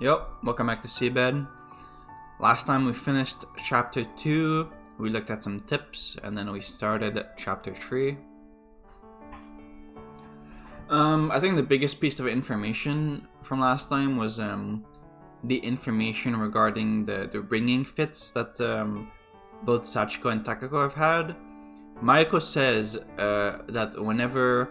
Yep, welcome back to SeaBed. Last time we finished chapter 2, we looked at some tips, and then we started chapter 3. I think the biggest piece of information from last time was the information regarding the ringing fits that both Sachiko and Takako have had. Mayuko says that whenever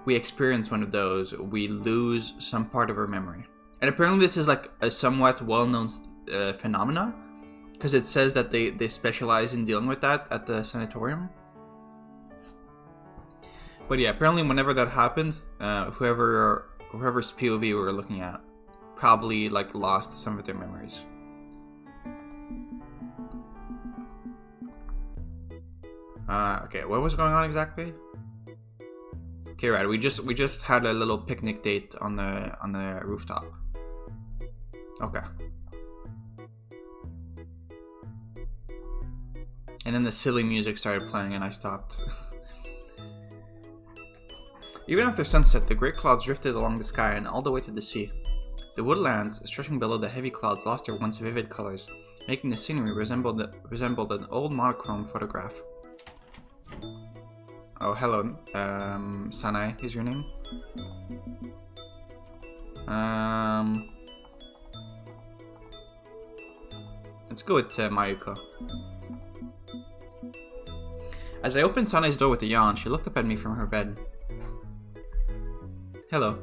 we experience one of those, we lose some part of our memory. And apparently this is like a somewhat well-known phenomena, because it says that they specialize in dealing with that at the sanatorium. But yeah, apparently whenever that happens, whoever's POV we're looking at probably like lost some of their memories. Okay, what was going on exactly? Okay, right. We just had a little picnic date on the rooftop. Okay. And then the silly music started playing and I stopped. Even after sunset, the great clouds drifted along the sky and all the way to the sea. The woodlands, stretching below the heavy clouds, lost their once vivid colors, making the scenery resembled an old monochrome photograph. Oh, hello, Sanae is your name? Let's go with Mayuko. As I opened Sanae's door with a yawn, she looked up at me from her bed. Hello.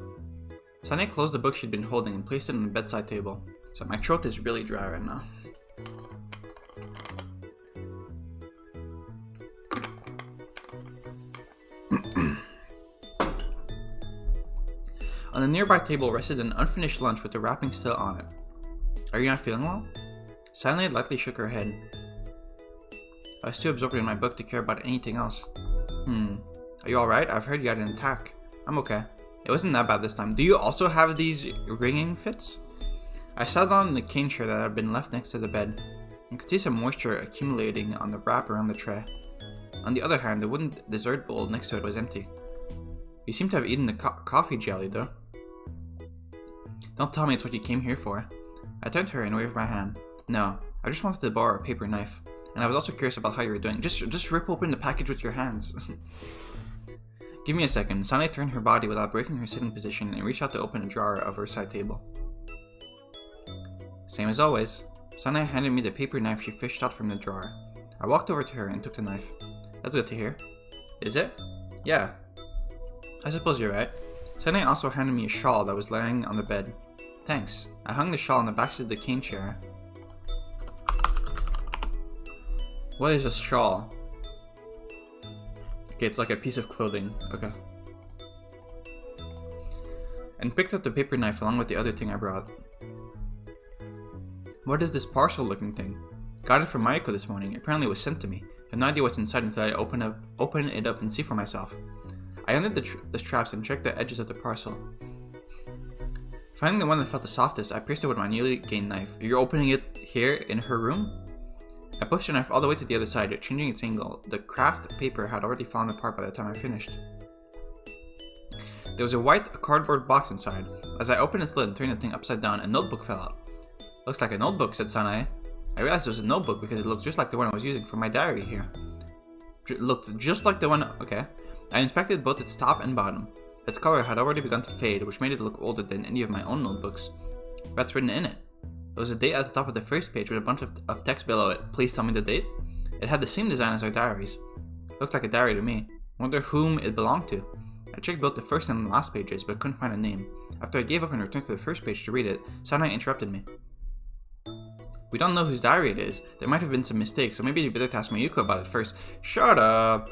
Sanae closed the book she'd been holding and placed it on the bedside table, so my throat is really dry right now. On the nearby table rested an unfinished lunch with the wrapping still on it. Are you not feeling well? Sanae lightly shook her head. I was too absorbed in my book to care about anything else. Are you alright? I've heard you had an attack. I'm okay. It wasn't that bad this time. Do you also have these ringing fits? I sat down in the cane chair that had been left next to the bed. I could see some moisture accumulating on the wrap around the tray. On the other hand, the wooden dessert bowl next to it was empty. You seem to have eaten the coffee jelly, though. Don't tell me it's what you came here for. I turned to her and waved my hand. No, I just wanted to borrow a paper knife. And I was also curious about how you were doing. Just rip open the package with your hands. Give me a second. Sanae turned her body without breaking her sitting position and reached out to open a drawer of her side table. Same as always. Sanae handed me the paper knife she fished out from the drawer. I walked over to her and took the knife. That's good to hear. Is it? Yeah. I suppose you're right. Sanae also handed me a shawl that was laying on the bed. Thanks. I hung the shawl on the back of the cane chair. What is a shawl? Okay, it's like a piece of clothing. Okay. And picked up the paper knife along with the other thing I brought. What is this parcel looking thing? Got it from Mayuko this morning. Apparently it was sent to me. I have no idea what's inside until I open it up and see for myself. I undid the straps and checked the edges of the parcel. Finding the one that felt the softest, I pierced it with my newly gained knife. You're opening it here in her room? I pushed the knife all the way to the other side, changing its angle. The craft paper had already fallen apart by the time I finished. There was a white cardboard box inside. As I opened its lid and turned the thing upside down, a notebook fell out. Looks like a notebook, said Sanae. I realized it was a notebook because it looked just like the one I was using for my diary here. Looked just like the one... Okay. I inspected both its top and bottom. Its color had already begun to fade, which made it look older than any of my own notebooks. What's written in it? There was a date at the top of the first page with a bunch of text below it. Please tell me the date. It had the same design as our diaries. Looks like a diary to me. Wonder whom it belonged to. I checked both the first and the last pages, but couldn't find a name. After I gave up and returned to the first page to read it, Sanae interrupted me. We don't know whose diary it is. There might have been some mistakes, so maybe you'd better ask Mayuko about it first. Shut up!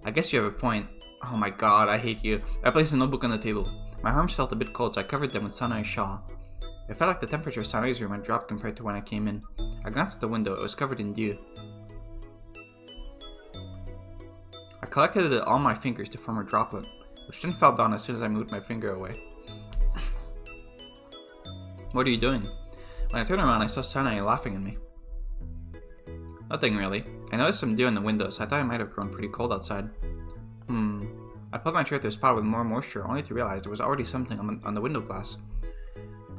I guess you have a point. Oh my god, I hate you. I placed the notebook on the table. My arms felt a bit cold, so I covered them with Sanae's shawl. It felt like the temperature of Sanae's room had dropped compared to when I came in. I glanced at the window. It was covered in dew. I collected it on my fingers to form a droplet, which then fell down as soon as I moved my finger away. What are you doing? When I turned around, I saw Sanae laughing at me. Nothing really. I noticed some dew in the window, so I thought it might have grown pretty cold outside. I pulled my chair to a spot with more moisture, only to realize there was already something on the window glass.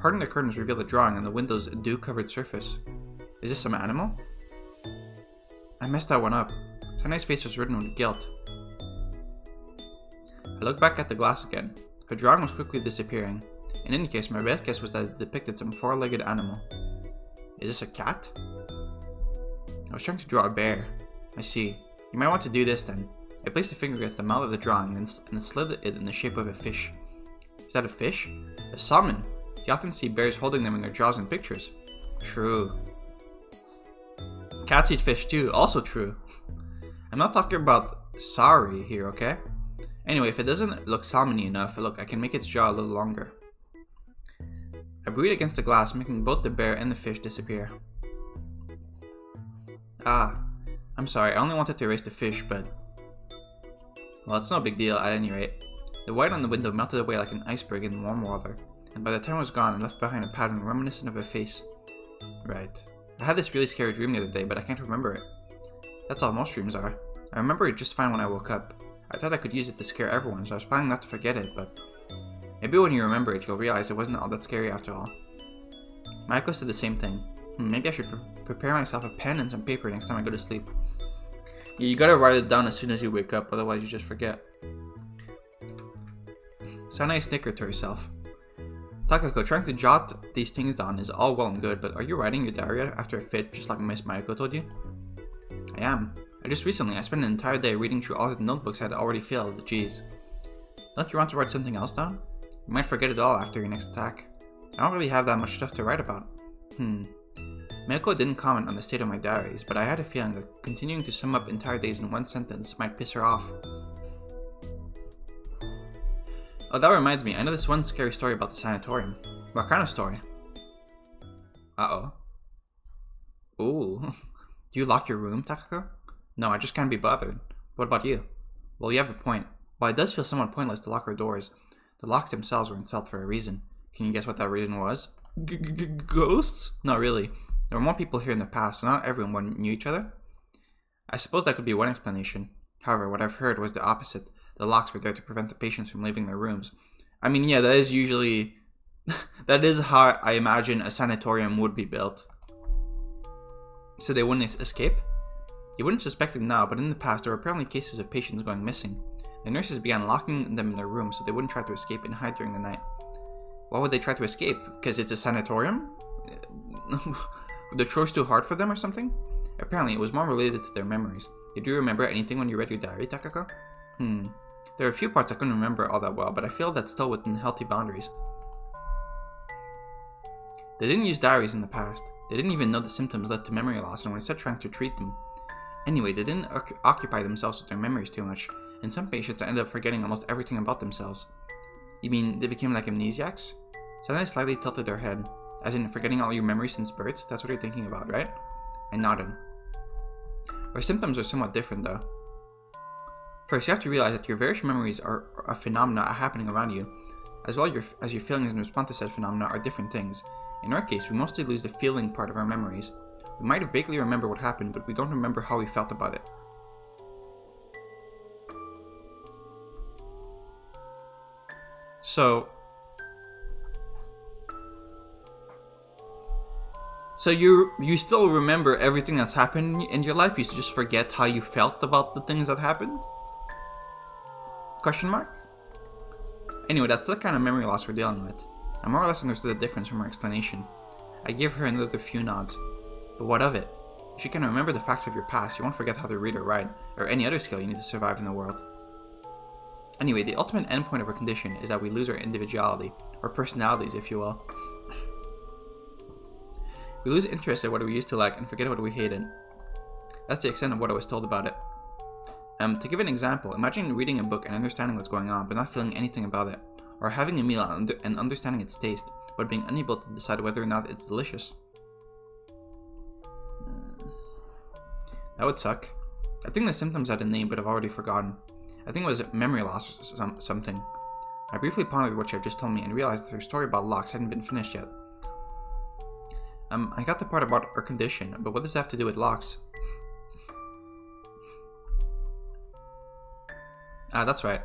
Parting the curtains reveal a drawing on the window's dew-covered surface. Is this some animal? I messed that one up. Sanae's face was written with guilt. I looked back at the glass again. Her drawing was quickly disappearing. In any case, my best guess was that it depicted some four-legged animal. Is this a cat? I was trying to draw a bear. I see. You might want to do this then. I placed a finger against the mouth of the drawing and slid it in the shape of a fish. Is that a fish? A salmon! You often see bears holding them in their jaws in pictures. True. Cats eat fish too, also true. I'm not talking about sorry here, okay? Anyway, if it doesn't look salmony enough, look, I can make its jaw a little longer. I breathed against the glass, making both the bear and the fish disappear. Ah, I'm sorry, I only wanted to erase the fish, but... Well, it's no big deal at any rate. The white on the window melted away like an iceberg in warm water, and by the time it was gone, I left behind a pattern reminiscent of a face. Right. I had this really scary dream the other day, but I can't remember it. That's all most dreams are. I remember it just fine when I woke up. I thought I could use it to scare everyone, so I was planning not to forget it, but... Maybe when you remember it, you'll realize it wasn't all that scary after all. Mayuko said the same thing. Maybe I should prepare myself a pen and some paper next time I go to sleep. Yeah, you gotta write it down as soon as you wake up, otherwise you just forget. Sanae snickered to herself. Takako, trying to jot these things down is all well and good, but are you writing your diary after a fit just like Miss Mayuko told you? I am. Just recently, I spent an entire day reading through all the notebooks I had already filled. Jeez. Don't you want to write something else down? You might forget it all after your next attack. I don't really have that much stuff to write about. Mayuko didn't comment on the state of my diaries, but I had a feeling that continuing to sum up entire days in one sentence might piss her off. Oh, that reminds me, I know this one scary story about the sanatorium. What kind of story? Uh-oh. Ooh. Do you lock your room, Takako? No, I just can't be bothered. What about you? Well, you have a point. While it does feel somewhat pointless to lock our doors, the locks themselves were installed for a reason. Can you guess what that reason was? Ghosts? Not really. There were more people here in the past, so not everyone knew each other. I suppose that could be one explanation. However, what I've heard was the opposite. The locks were there to prevent the patients from leaving their rooms. I mean, yeah, that is usually... that is how I imagine a sanatorium would be built. So they wouldn't escape? You wouldn't suspect it now, but in the past there were apparently cases of patients going missing. The nurses began locking them in their rooms so they wouldn't try to escape and hide during the night. Why would they try to escape? Because it's a sanatorium? Were the chores too hard for them or something? Apparently it was more related to their memories. Did you remember anything when you read your diary, Takako? There are a few parts I couldn't remember all that well, but I feel that's still within healthy boundaries. They didn't use diaries in the past. They didn't even know the symptoms led to memory loss and were instead trying to treat them. Anyway, they didn't occupy themselves with their memories too much, and some patients ended up forgetting almost everything about themselves. You mean they became like amnesiacs? Sanae slightly tilted her head, as in forgetting all your memories since birth. That's what you're thinking about, right? I nodded. Our symptoms are somewhat different though. First, you have to realize that your various memories are a phenomena happening around you, as well as your feelings in response to said phenomena are different things. In our case, we mostly lose the feeling part of our memories. We might vaguely remember what happened, but we don't remember how we felt about it. So you still remember everything that's happened in your life, you just forget how you felt about the things that happened? Question mark? Anyway, that's the kind of memory loss we're dealing with. I more or less understood the difference from her explanation. I gave her another few nods. But what of it? If you can remember the facts of your past, you won't forget how to read or write, or any other skill you need to survive in the world. Anyway, the ultimate endpoint of our condition is that we lose our individuality, or personalities if you will. We lose interest in what we used to like and forget what we hated. That's the extent of what I was told about it. To give an example, imagine reading a book and understanding what's going on but not feeling anything about it, or having a meal and understanding its taste but being unable to decide whether or not it's delicious. That would suck. I think the symptoms had a name but I've already forgotten. I think it was memory loss or something. I briefly pondered what she had just told me and realized that her story about locks hadn't been finished yet. I got the part about her condition, but what does that have to do with locks? Ah, that's right.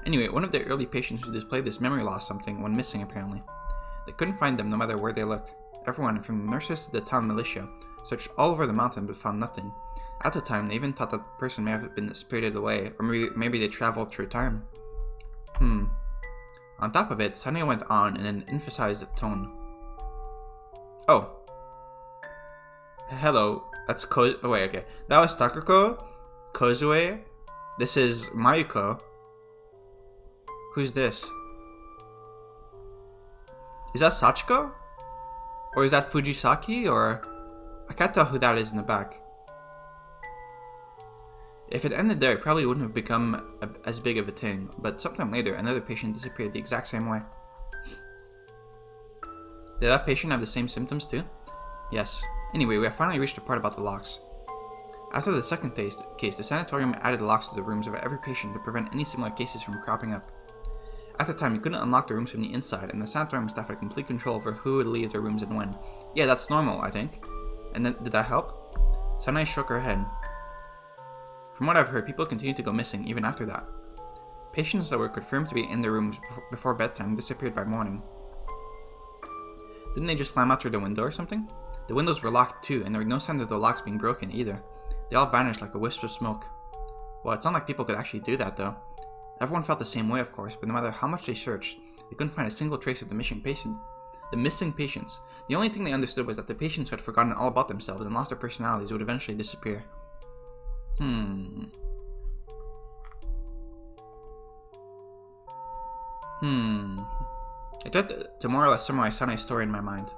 Anyway, one of the early patients who displayed this memory loss something went missing apparently. They couldn't find them no matter where they looked. Everyone, from the nurses to the town militia, searched all over the mountain but found nothing. At the time, they even thought that the person may have been spirited away, or maybe they traveled through time. On top of it, Sanae went on in an emphasized tone. Oh. Hello. That's oh, wait, okay. That was Takuko, Kozue. This is Mayuko. Who's this? Is that Sachiko? Or is that Fujisaki? Or... I can't tell who that is in the back. If it ended there, it probably wouldn't have become as big of a thing, but sometime later, another patient disappeared the exact same way. Did that patient have the same symptoms too? Yes. Anyway, we have finally reached the part about the locks. After the second case, the sanatorium added locks to the rooms of every patient to prevent any similar cases from cropping up. At the time, you couldn't unlock the rooms from the inside, and the sanatorium staff had complete control over who would leave their rooms and when. Yeah, that's normal, I think. And then, did that help? Sanae shook her head. From what I've heard, people continue to go missing even after that. Patients that were confirmed to be in their rooms before bedtime disappeared by morning. Didn't they just climb out through the window or something? The windows were locked too, and there were no signs of the locks being broken either. They all vanished like a wisp of smoke. Well, it's not like people could actually do that though. Everyone felt the same way, of course, but no matter how much they searched, they couldn't find a single trace of the missing patients. The only thing they understood was that the patients who had forgotten all about themselves and lost their personalities would eventually disappear. I tried to more or less summarize Sanae's story in my mind.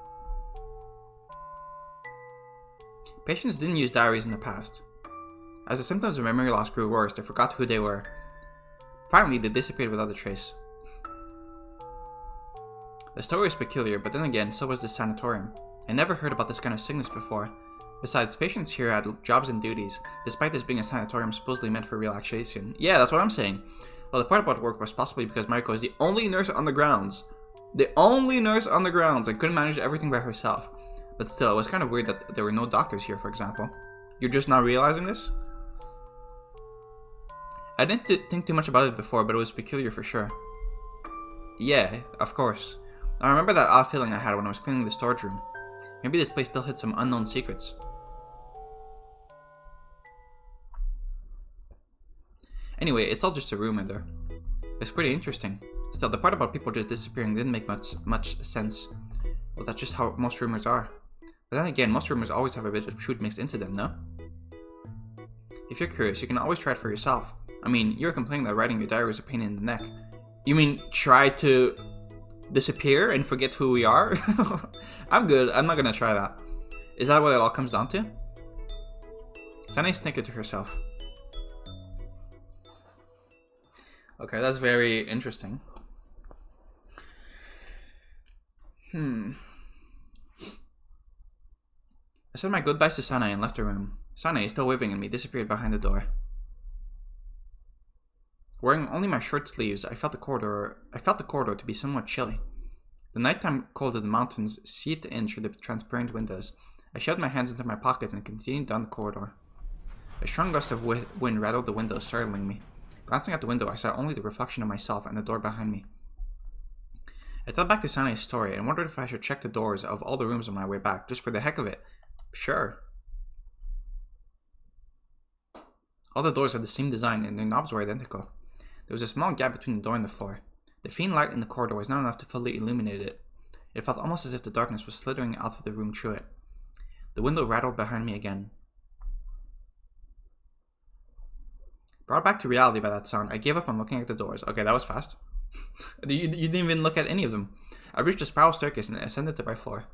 Patients didn't use diaries in the past. As the symptoms of memory loss grew worse, they forgot who they were. Finally, they disappeared without a trace. The story is peculiar, but then again, so was the sanatorium. I never heard about this kind of sickness before. Besides, patients here had jobs and duties, despite this being a sanatorium supposedly meant for relaxation. Yeah, that's what I'm saying. Well, the part about work was possibly because Mariko is the only nurse on the grounds. The only nurse on the grounds and couldn't manage everything by herself. But still, it was kind of weird that there were no doctors here, for example. You're just not realizing this? I didn't think too much about it before, but it was peculiar for sure. Yeah, of course. I remember that odd feeling I had when I was cleaning the storage room. Maybe this place still hid some unknown secrets. Anyway, it's all just a room in there. It's pretty interesting. Still, the part about people just disappearing didn't make much sense. Well, that's just how most rumors are. But then again, most rumors always have a bit of truth mixed into them, no? If you're curious, you can always try it for yourself. I mean, you were complaining that writing your diary was a pain in the neck. You mean try to disappear and forget who we are? I'm good, I'm not gonna try that. Is that what it all comes down to? Sanae snickered to herself. Okay, that's very interesting. I said my goodbyes to Sanae and left the room. Sanae, still waving at me, disappeared behind the door. Wearing only my short sleeves, I felt the corridor to be somewhat chilly. The nighttime cold of the mountains seeped in through the transparent windows. I shoved my hands into my pockets and continued down the corridor. A strong gust of wind rattled the windows, startling me. Glancing at the window, I saw only the reflection of myself and the door behind me. I thought back to Sanae's story and wondered if I should check the doors of all the rooms on my way back, just for the heck of it. Sure. All the doors had the same design and their knobs were identical. There was a small gap between the door and the floor. The faint light in the corridor was not enough to fully illuminate it. It felt almost as if the darkness was slithering out of the room through it. The window rattled behind me again. Brought back to reality by that sound, I gave up on looking at the doors. Okay, that was fast. You didn't even look at any of them. I reached a spiral staircase and ascended to my floor.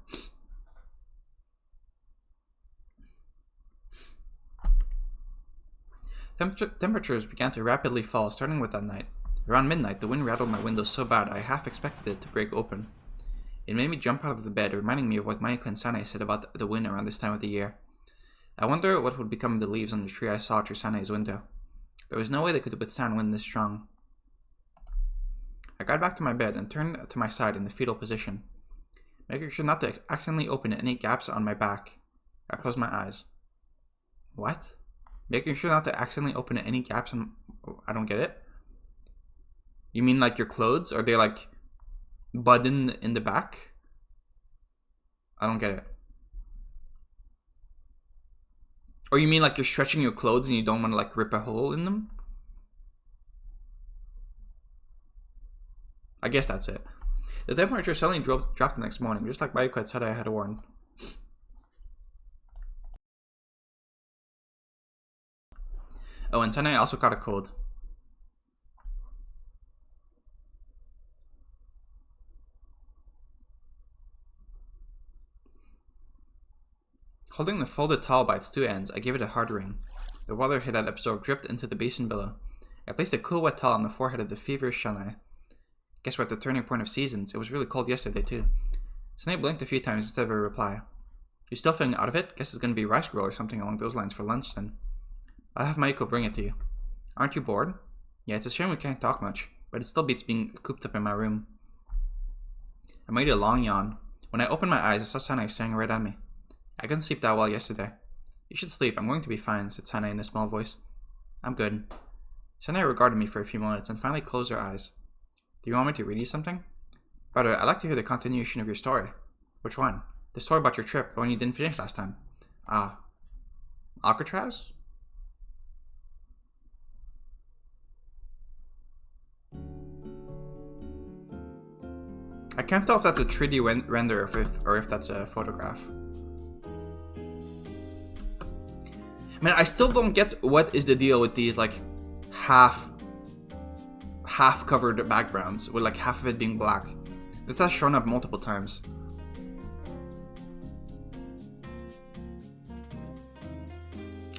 Temperatures began to rapidly fall, starting with that night. Around midnight, the wind rattled my windows so bad I half expected it to break open. It made me jump out of the bed, reminding me of what Mayuko and Sanae said about the wind around this time of the year. I wonder what would become of the leaves on the tree I saw through Sanae's window. There was no way they could withstand wind this strong. I got back to my bed and turned to my side in the fetal position, making sure not to accidentally open any gaps on my back. I closed my eyes. What? Making sure not to accidentally open any gaps on... I don't get it. You mean like your clothes? Are they like buttoned in the back? I don't get it. Or you mean like you're stretching your clothes and you don't want to like rip a hole in them? I guess that's it. The temperature suddenly dropped the next morning, just like Mayuko had said I had warned. Oh, and Sanae also caught a cold. Holding the folded towel by its two ends, I gave it a hard wring. The water it had absorbed dripped into the basin below. I placed a cool wet towel on the forehead of the feverish Sanae. Guess we're at the turning point of seasons. It was really cold yesterday too. Sanae blinked a few times instead of a reply. You still feeling out of it? Guess it's gonna be rice gruel or something along those lines for lunch then. I'll have Mayuko bring it to you. Aren't you bored? Yeah, it's a shame we can't talk much, but it still beats being cooped up in my room. I made a long yawn. When I opened my eyes, I saw Sanae staring right at me. I couldn't sleep that well yesterday. You should sleep. I'm going to be fine, said Sanae in a small voice. I'm good. Sanae regarded me for a few moments and finally closed her eyes. Do you want me to read you something? Brother, I'd like to hear the continuation of your story. Which one? The story about your trip, the one you didn't finish last time. Ah. Alcatraz? I can't tell if that's a 3D render or if that's a photograph. I mean, I still don't get what is the deal with these like half covered backgrounds with like half of it being black. This has shown up multiple times.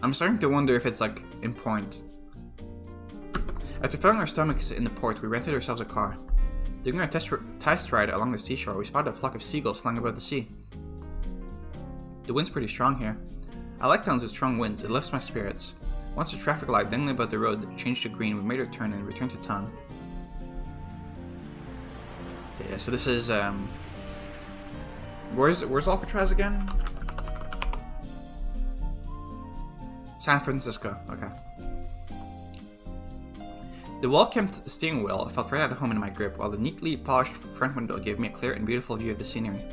I'm starting to wonder if it's like in point. After filling our stomachs in the port, we rented ourselves a car. During our test ride along the seashore, we spotted a flock of seagulls flying above the sea. The wind's pretty strong here. I like towns with strong winds, it lifts my spirits. Once the traffic light dangling above the road changed to green, we made our turn and returned to town. Okay, yeah, so this is, where's Alcatraz again? San Francisco, okay. The well-kept steering wheel felt right at home in my grip, while the neatly polished front window gave me a clear and beautiful view of the scenery.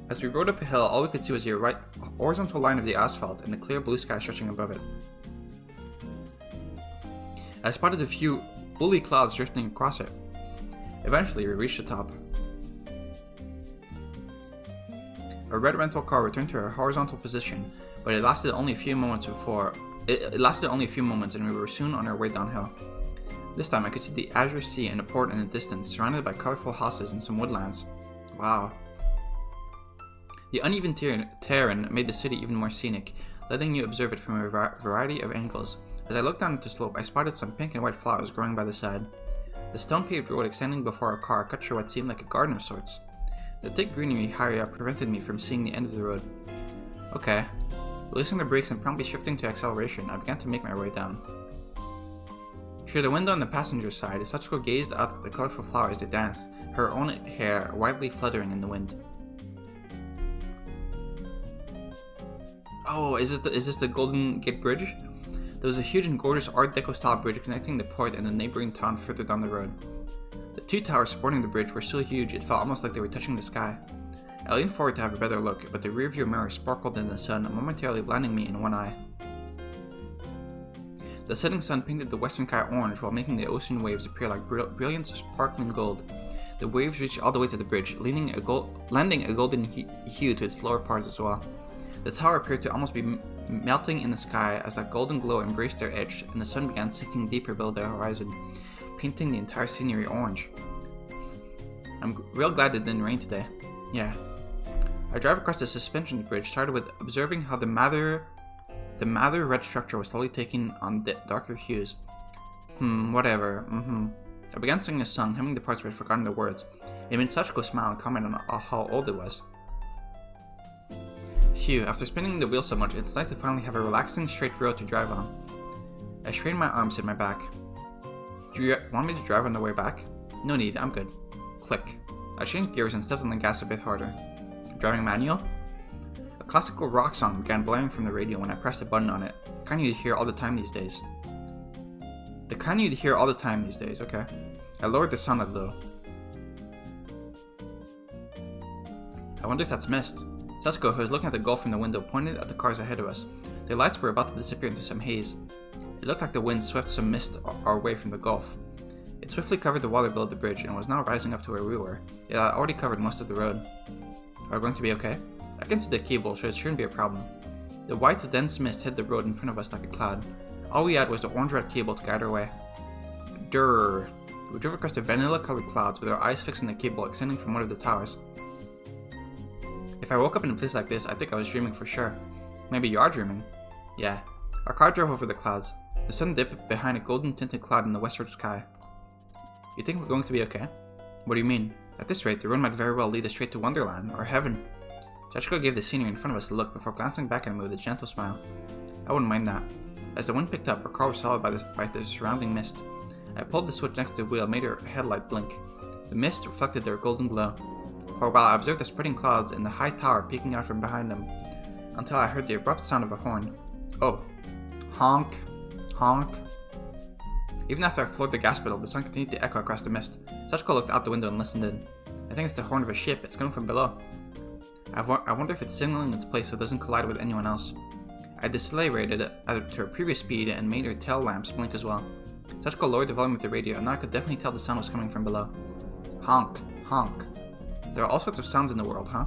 As we rode up a hill, all we could see was the right horizontal line of the asphalt and the clear blue sky stretching above it. I spotted a few woolly clouds drifting across it. Eventually, we reached the top. Our red rental car returned to our horizontal position, but it lasted only a few moments and we were soon on our way downhill. This time I could see the azure sea and a port in the distance, surrounded by colorful houses and some woodlands. Wow. The uneven terrain made the city even more scenic, letting you observe it from a variety of angles. As I looked down the slope, I spotted some pink and white flowers growing by the side. The stone-paved road extending before our car cut through what seemed like a garden of sorts. The thick greenery higher up prevented me from seeing the end of the road. Okay. Releasing the brakes and promptly shifting to acceleration, I began to make my way down. Through the window on the passenger side, Sachiko gazed out at the colorful flowers as they danced, her own hair widely fluttering in the wind. Oh, is this the Golden Gate Bridge? There was a huge and gorgeous Art Deco style bridge connecting the port and the neighboring town further down the road. The two towers supporting the bridge were so huge it felt almost like they were touching the sky. I leaned forward to have a better look, but the rearview mirror sparkled in the sun, momentarily blinding me in one eye. The setting sun painted the western sky orange while making the ocean waves appear like brilliant, sparkling gold. The waves reached all the way to the bridge, lending a golden hue to its lower parts as well. The tower appeared to almost be melting in the sky as that golden glow embraced their edge, and the sun began sinking deeper below the horizon, painting the entire scenery orange. I'm real glad it didn't rain today. Yeah. Our drive across the suspension bridge started with observing how the madder red structure was slowly taking on darker hues. Whatever. I began singing a song, humming the parts where I'd forgotten the words. It made Sachiko smile and comment on how old it was. Phew, after spinning the wheel so much, it's nice to finally have a relaxing, straight road to drive on. I straightened my arms in my back. Do you want me to drive on the way back? No need, I'm good. Click. I changed gears and stepped on the gas a bit harder. Driving manual? A classical rock song began blaring from the radio when I pressed a button on it. The kind you'd hear all the time these days. Okay. I lowered the sound a little. I wonder if that's mist. Satsuko, who was looking at the gulf from the window, pointed at the cars ahead of us. Their lights were about to disappear into some haze. It looked like the wind swept some mist our way from the gulf. It swiftly covered the water below the bridge and was now rising up to where we were. It had already covered most of the road. Are we going to be okay? I can see the cable, so it shouldn't be a problem. The white, dense mist hid the road in front of us like a cloud. All we had was the orange-red cable to guide our way. Durr. We drove across the vanilla-colored clouds with our eyes fixed on the cable extending from one of the towers. If I woke up in a place like this, I think I was dreaming for sure. Maybe you are dreaming. Yeah. Our car drove over the clouds. The sun dipped behind a golden-tinted cloud in the westward sky. You think we're going to be okay? What do you mean? At this rate, the road might very well lead us straight to Wonderland, or Heaven. Sachiko gave the scenery in front of us a look before glancing back at me with a gentle smile. I wouldn't mind that. As the wind picked up, our car was followed by the surrounding mist. I pulled the switch next to the wheel and made her headlight blink. The mist reflected their golden glow. For a while, I observed the spreading clouds and the high tower peeking out from behind them, until I heard the abrupt sound of a horn. Oh. Honk. Honk. Even after I floored the gas pedal, the sound continued to echo across the mist. Sachiko looked out the window and listened in. I think it's the horn of a ship. It's coming from below. I wonder if it's signaling its place so it doesn't collide with anyone else. I decelerated it to her previous speed and made her tail lamps blink as well. Sachiko lowered the volume of the radio, and now I could definitely tell the sound was coming from below. Honk. Honk. There are all sorts of sounds in the world, huh?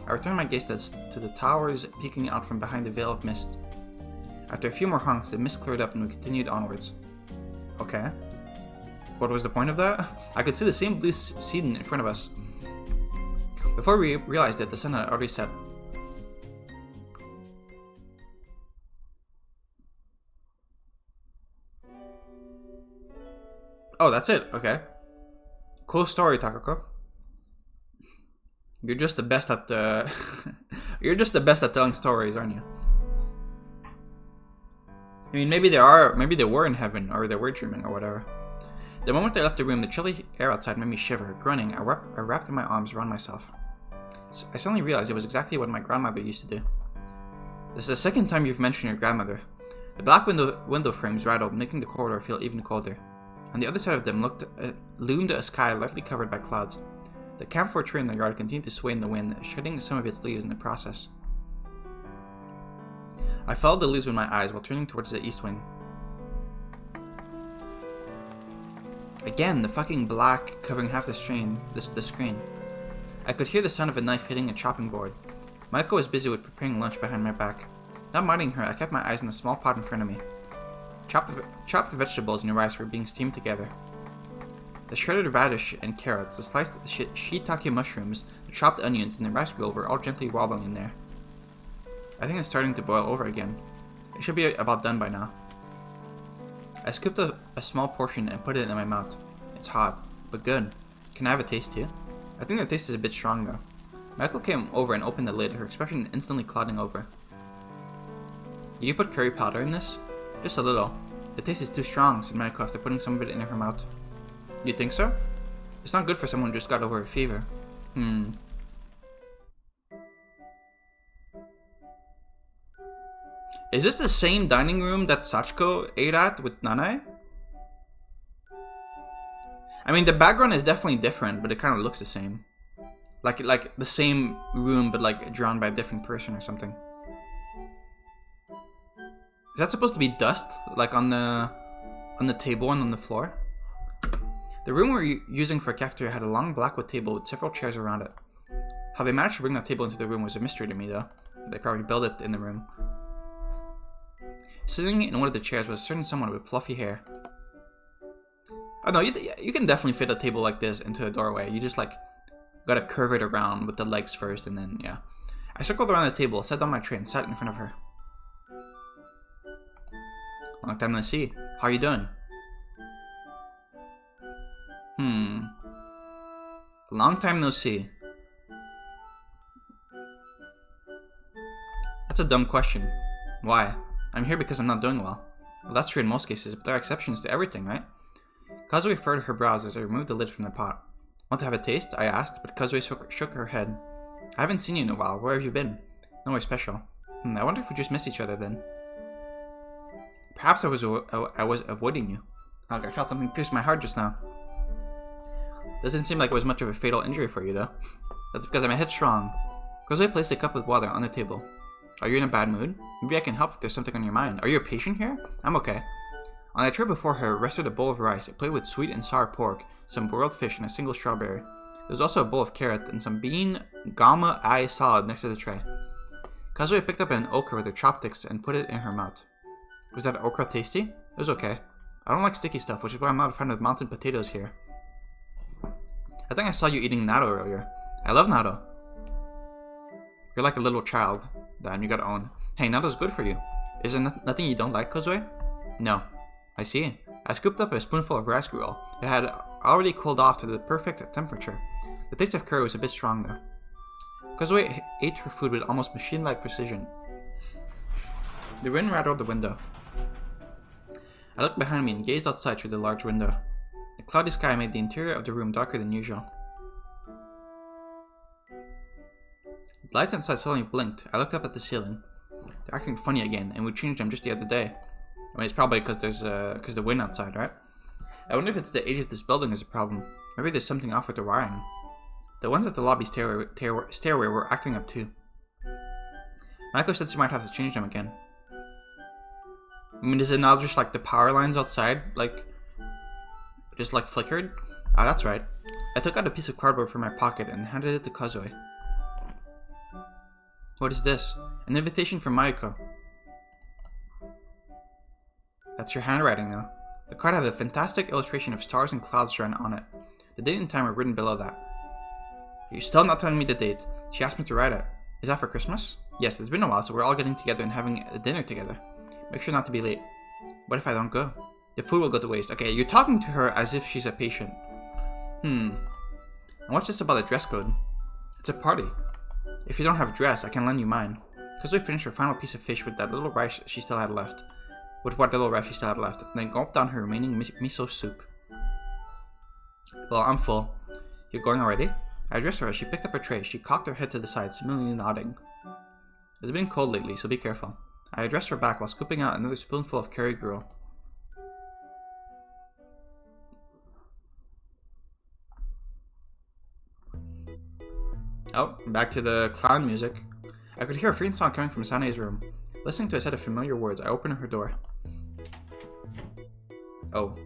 I returned my gaze to the towers peeking out from behind the veil of mist. After a few more honks, the mist cleared up and we continued onwards. Okay. What was the point of that? I could see the same blue scene in front of us. Before we realized it, the sun had already set. Oh, that's it. Okay. Cool story, Takako. You're just the best at you're just the best at telling stories, aren't you? I mean, maybe they were in heaven, or they were dreaming, or whatever. The moment I left the room, the chilly air outside made me shiver. Grunting, I wrapped my arms around myself. I suddenly realized it was exactly what my grandmother used to do. This is the second time you've mentioned your grandmother. The black window frames rattled, making the corridor feel even colder. On the other side of them loomed a sky lightly covered by clouds. The camphor tree in the yard continued to sway in the wind, shedding some of its leaves in the process. I followed the leaves with my eyes while turning towards the east wing. Again, the fucking black covering half the screen. I could hear the sound of a knife hitting a chopping board. Mayuko was busy with preparing lunch behind my back. Not minding her, I kept my eyes on the small pot in front of me. Chopped vegetables and rice were being steamed together. The shredded radish and carrots, the sliced shiitake mushrooms, the chopped onions, and the rice grill were all gently wobbling in there. I think it's starting to boil over again. It should be about done by now. I scooped a small portion and put it in my mouth. It's hot, but good. Can I have a taste too? I think the taste is a bit strong though. Mayuko came over and opened the lid, her expression instantly clouding over. Did you put curry powder in this? Just a little. The taste is too strong, said Mayuko after putting some of it in her mouth. You think so? It's not good for someone who just got over a fever. Is this the same dining room that Sachiko ate at with Nanae? I mean, the background is definitely different, but it kind of looks the same. Like the same room, but like drawn by a different person or something. Is that supposed to be dust, like on the table and on the floor? The room we were using for a cafeteria had a long blackwood table with several chairs around it. How they managed to bring that table into the room was a mystery to me, though. They probably built it in the room. Sitting in one of the chairs was a certain someone with fluffy hair. Oh no, you can definitely fit a table like this into a doorway. You just like gotta curve it around with the legs first, and then yeah. I circled around the table, sat down my tray, and sat in front of her. Long time no see. How you doing? Long time no see. That's a dumb question. Why? I'm here because I'm not doing well. Well, that's true in most cases, but there are exceptions to everything, right? Kazue furrowed her brows as I removed the lid from the pot. Want to have a taste? I asked, but Kazue shook her head. I haven't seen you in a while. Where have you been? Nowhere special. I wonder if we just missed each other then. Perhaps I was avoiding you. I felt something pierce my heart just now. Doesn't seem like it was much of a fatal injury for you, though. That's because I'm headstrong. Kozue placed a cup with water on the table. Are you in a bad mood? Maybe I can help if there's something on your mind. Are you a patient here? I'm okay. On the tray before her rested a bowl of rice, a plate with sweet and sour pork, some broiled fish, and a single strawberry. There was also a bowl of carrot and some bean gama eye salad next to the tray. Kazuya picked up an okra with her chopsticks and put it in her mouth. Was that okra tasty? It was okay. I don't like sticky stuff, which is why I'm not a fan of mountain potatoes here. I think I saw you eating natto earlier. I love natto. You're like a little child. Damn, you gotta own. Hey, natto's good for you. Is there nothing you don't like, Kozue? No. I see. I scooped up a spoonful of rice gruel. It had already cooled off to the perfect temperature. The taste of curry was a bit strong though. Kozue ate her food with almost machine-like precision. The wind rattled the window. I looked behind me and gazed outside through the large window. The cloudy sky made the interior of the room darker than usual. The lights inside suddenly blinked. I looked up at the ceiling. They're acting funny again, and we changed them just the other day. I mean, it's probably because there's the wind outside, right? I wonder if it's the age of this building is a problem. Maybe there's something off with the wiring. The ones at the lobby stairway were acting up too. Mayuko said she might have to change them again. I mean, is it now just like the power lines outside, just flickered? Ah, that's right. I took out a piece of cardboard from my pocket and handed it to Kozue. What is this? An invitation from Mayuko. That's your handwriting, though. The card had a fantastic illustration of stars and clouds drawn on it. The date and time were written below that. You're still not telling me the date. She asked me to write it. Is that for Christmas? Yes, it's been a while, so we're all getting together and having a dinner together. Make sure not to be late. What if I don't go? The food will go to waste. Okay, you're talking to her as if she's a patient. And what's this about a dress code? It's a party. If you don't have a dress, I can lend you mine. Kozue finished her final piece of fish with that little rice she still had left. Then gulped down her remaining miso soup. Well, I'm full. You're going already? I addressed her as she picked up her tray. She cocked her head to the side, seemingly nodding. It's been cold lately, so be careful. I addressed her back while scooping out another spoonful of curry gruel. Oh, back to the clown music. I could hear a faint sound coming from Sane's room. Listening to a set of familiar words, I opened her door. Oh.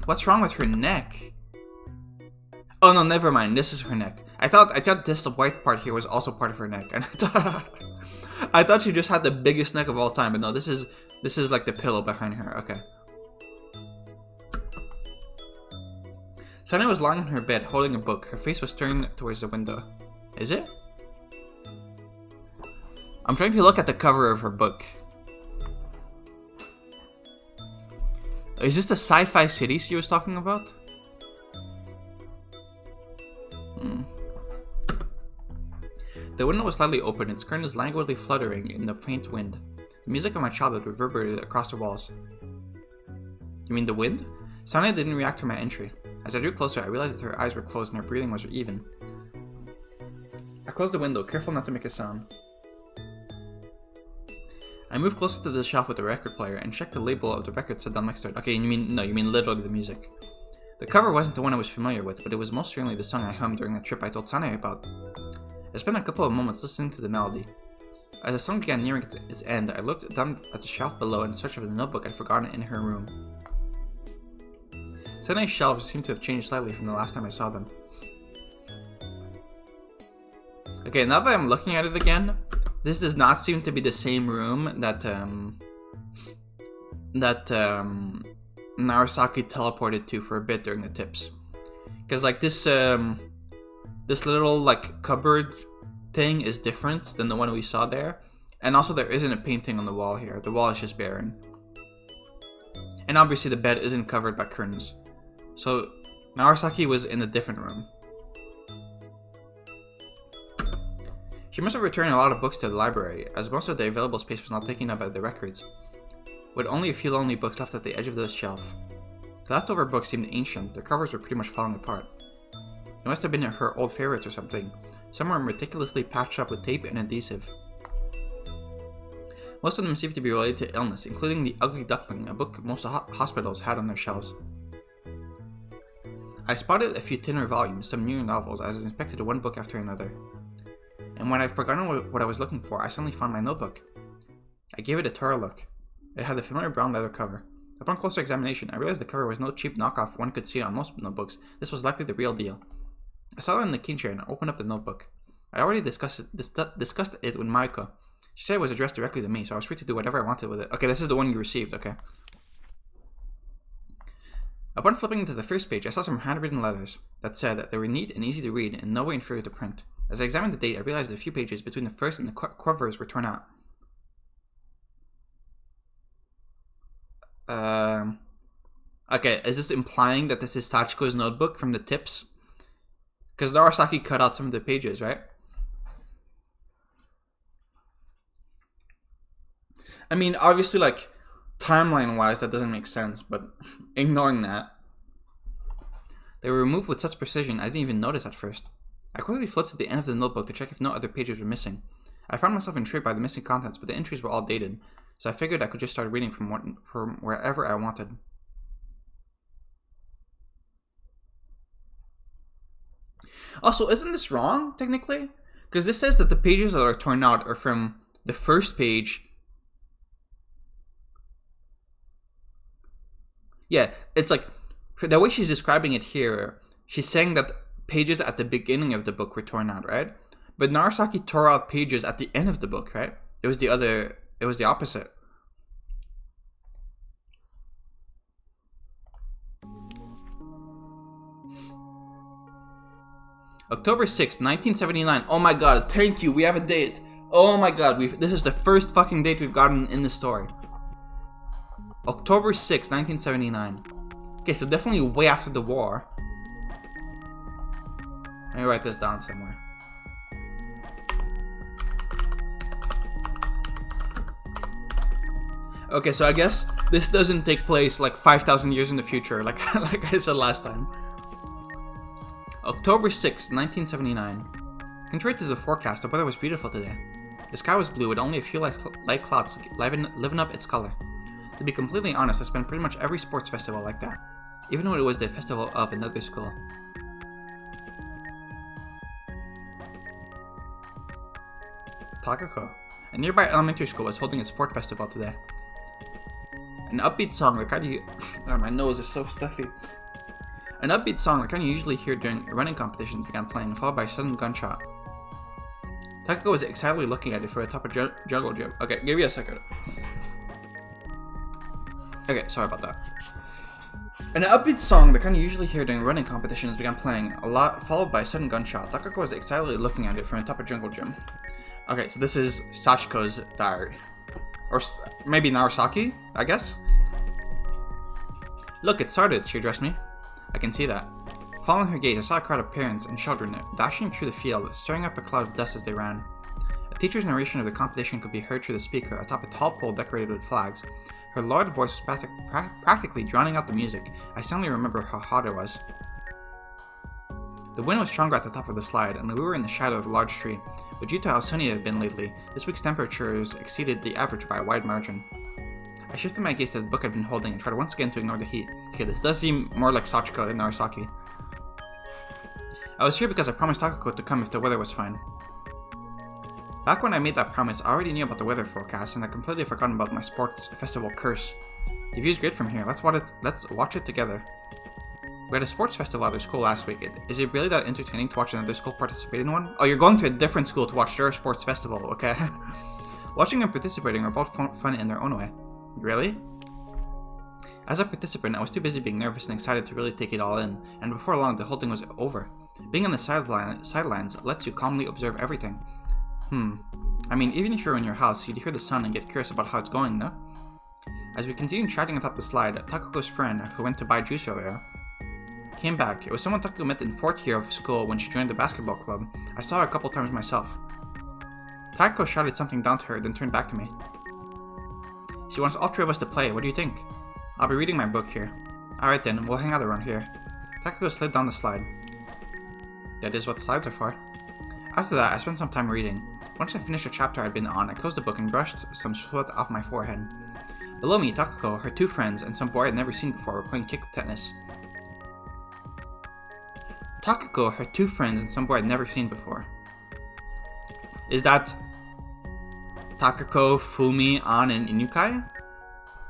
What's wrong with her neck? Oh no, never mind. This is her neck. I thought this white part here was also part of her neck, and I thought she just had the biggest neck of all time. But no, this is like the pillow behind her. Okay. Sane was lying on her bed, holding a book. Her face was turned towards the window. Is it? I'm trying to look at the cover of her book. Is this the sci-fi city she was talking about? The window was slightly open, its curtains languidly fluttering in the faint wind. The music of my childhood reverberated across the walls. You mean the wind? Sana didn't react to my entry. As I drew closer, I realized that her eyes were closed and her breathing was even. I closed the window, careful not to make a sound. I moved closer to the shelf with the record player and checked the label of the record set down next to it. Okay, you mean literally the music. The cover wasn't the one I was familiar with, but it was most certainly the song I hummed during the trip I told Sane about. I spent a couple of moments listening to the melody. As the song began nearing its end, I looked down at the shelf below in search of the notebook I'd forgotten in her room. Sane's shelves seemed to have changed slightly from the last time I saw them. Okay, now that I'm looking at it again, this does not seem to be the same room that Narasaki teleported to for a bit during the tips. Because like this little like cupboard thing is different than the one we saw there. And also there isn't a painting on the wall here. The wall is just barren. And obviously the bed isn't covered by curtains. So Narasaki was in a different room. She must have returned a lot of books to the library, as most of the available space was not taken up by the records, with only a few lonely books left at the edge of the shelf. The leftover books seemed ancient, their covers were pretty much falling apart. It must have been her old favorites or something. Some were meticulously patched up with tape and adhesive. Most of them seemed to be related to illness, including The Ugly Duckling, a book most hospitals had on their shelves. I spotted a few thinner volumes, some newer novels, as I inspected one book after another. and when I'd forgotten what I was looking for, I suddenly found my notebook. I gave it a thorough look. It had the familiar brown leather cover. Upon closer examination, I realized the cover was no cheap knockoff one could see on most notebooks. This was likely the real deal. I sat in the cane chair and opened up the notebook. I already discussed it with Mayuko. She said it was addressed directly to me, so I was free to do whatever I wanted with it. Okay, this is the one you received, okay. Upon flipping into the first page, I saw some handwritten letters that said that they were neat and easy to read and in no way inferior to print. As I examined the date, I realized that a few pages between the first and the covers were torn out. Okay, is this implying that this is Sachiko's notebook from the tips? Because Narasaki cut out some of the pages, right? I mean, obviously, like, timeline-wise, that doesn't make sense, but ignoring that. They were removed with such precision, I didn't even notice at first. I quickly flipped to the end of the notebook to check if no other pages were missing. I found myself intrigued by the missing contents, but the entries were all dated, so I figured I could just start reading from wherever I wanted. Also, isn't this wrong, technically? Because this says that the pages that are torn out are from the first page. Yeah, it's like, the way she's describing it here, she's saying that pages at the beginning of the book were torn out, right? But Narasaki tore out pages at the end of the book, right? It was the opposite. October 6th, 1979. Oh my god, thank you, we have a date. Oh my god, this is the first fucking date we've gotten in the story. October 6th, 1979. Okay, so definitely way after the war. Let me write this down somewhere. Okay, so I guess this doesn't take place like 5,000 years in the future, like I said last time. October 6th, 1979. Contrary to the forecast, the weather was beautiful today. The sky was blue with only a few light clouds living up its color. To be completely honest, I spent pretty much every sports festival like that, even when it was the festival of another school. Takako. A nearby elementary school was holding a sport festival today. An upbeat song that kind of... Oh, my nose is so stuffy. An upbeat song that kind of usually hear during running competitions began playing, followed by a sudden gunshot. Takako was excitedly looking at it from atop a jungle gym. Okay, give me a second. Okay, sorry about that. An upbeat song that kind of usually hear during running competitions began playing, followed by a sudden gunshot. Takako was excitedly looking at it from atop a jungle gym. Okay, so this is Sachiko's diary. Or maybe Narasaki, I guess? Look, it started, she addressed me. I can see that. Following her gaze, I saw a crowd of parents and children dashing through the field, stirring up a cloud of dust as they ran. A teacher's narration of the competition could be heard through the speaker atop a tall pole decorated with flags. Her loud voice was practically drowning out the music. I suddenly remember how hot it was. The wind was stronger at the top of the slide, and we were in the shadow of a large tree, but due to how sunny it had been lately, this week's temperatures exceeded the average by a wide margin. I shifted my gaze to the book I'd been holding and tried once again to ignore the heat. Okay, this does seem more like Sachiko than Narasaki. I was here because I promised Takako to come if the weather was fine. Back when I made that promise, I already knew about the weather forecast and I completely forgotten about my sports festival curse. The view's great from here, let's watch it together. We had a sports festival at our school last week. Is it really that entertaining to watch another school participate in one? Oh, you're going to a different school to watch their sports festival, okay? Watching and participating are both fun in their own way. Really? As a participant, I was too busy being nervous and excited to really take it all in, and before long the whole thing was over. Being on the sidelines lets you calmly observe everything. I mean, even if you're in your house, you'd hear the sun and get curious about how it's going, no? As we continued chatting atop the slide, Takako's friend, who went to buy juice earlier, came back. It was someone Takako met in 4th year of school when she joined the basketball club. I saw her a couple times myself. Takako shouted something down to her, then turned back to me. She wants all 3 of us to play, what do you think? I'll be reading my book here. Alright then, we'll hang out around here. Takako slid down the slide. That is what slides are for. After that, I spent some time reading. Once I finished a chapter I'd been on, I closed the book and brushed some sweat off my forehead. Below me, Takako, her 2 friends, and some boy I'd never seen before were playing kick tennis. Takako, her 2 friends, and some boy I'd never seen before. Is that Takako, Fumi, An, and Inukai?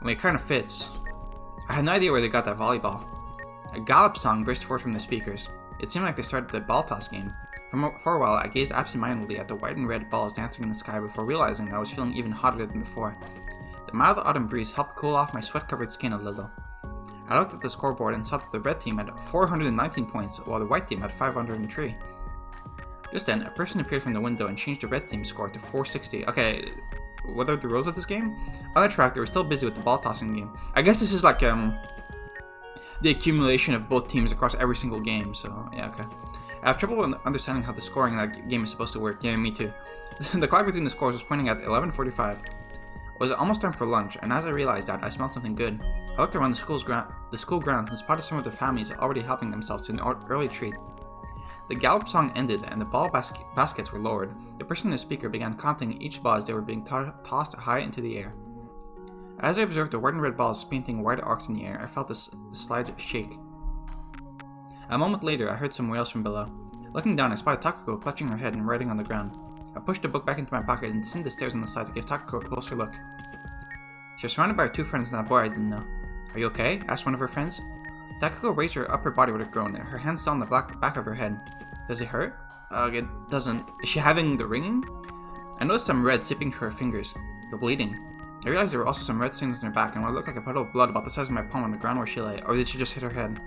I mean, it kind of fits. I had no idea where they got that volleyball. A gallop song burst forth from the speakers. It seemed like they started the ball toss game. For a while, I gazed absentmindedly at the white and red balls dancing in the sky before realizing I was feeling even hotter than before. The mild autumn breeze helped cool off my sweat-covered skin a little. I looked at the scoreboard and saw that the red team had 419 points, while the white team had 503. Just then, a person appeared from the window and changed the red team's score to 460. Okay, what are the rules of this game? On the track, they were still busy with the ball tossing game. I guess this is like the accumulation of both teams across every single game, so yeah, okay. I have trouble understanding how the scoring in that game is supposed to work. Yeah, me too. The clock between the scores was pointing at 11:45. It was almost time for lunch, and as I realized that, I smelled something good. I looked around the school grounds and spotted some of the families already helping themselves to an early treat. The gallop song ended, and the ball baskets were lowered. The person in the speaker began counting each ball as they were being tossed high into the air. As I observed the white and red balls painting wide arcs in the air, I felt the slide shake. A moment later, I heard some wails from below. Looking down, I spotted Takako clutching her head and writing on the ground. I pushed the book back into my pocket and descended the stairs on the side to give Takako a closer look. She was surrounded by her two friends and that boy I didn't know. "Are you okay?" asked one of her friends. Takako raised her upper body with a groan, her hands still on the back of her head. "Does it hurt?" It doesn't. Is she having the ringing?" I noticed some red seeping through her fingers. "You're bleeding." I realized there were also some red stains on her back and what looked like a puddle of blood about the size of my palm on the ground where she lay, or did she just hit her head?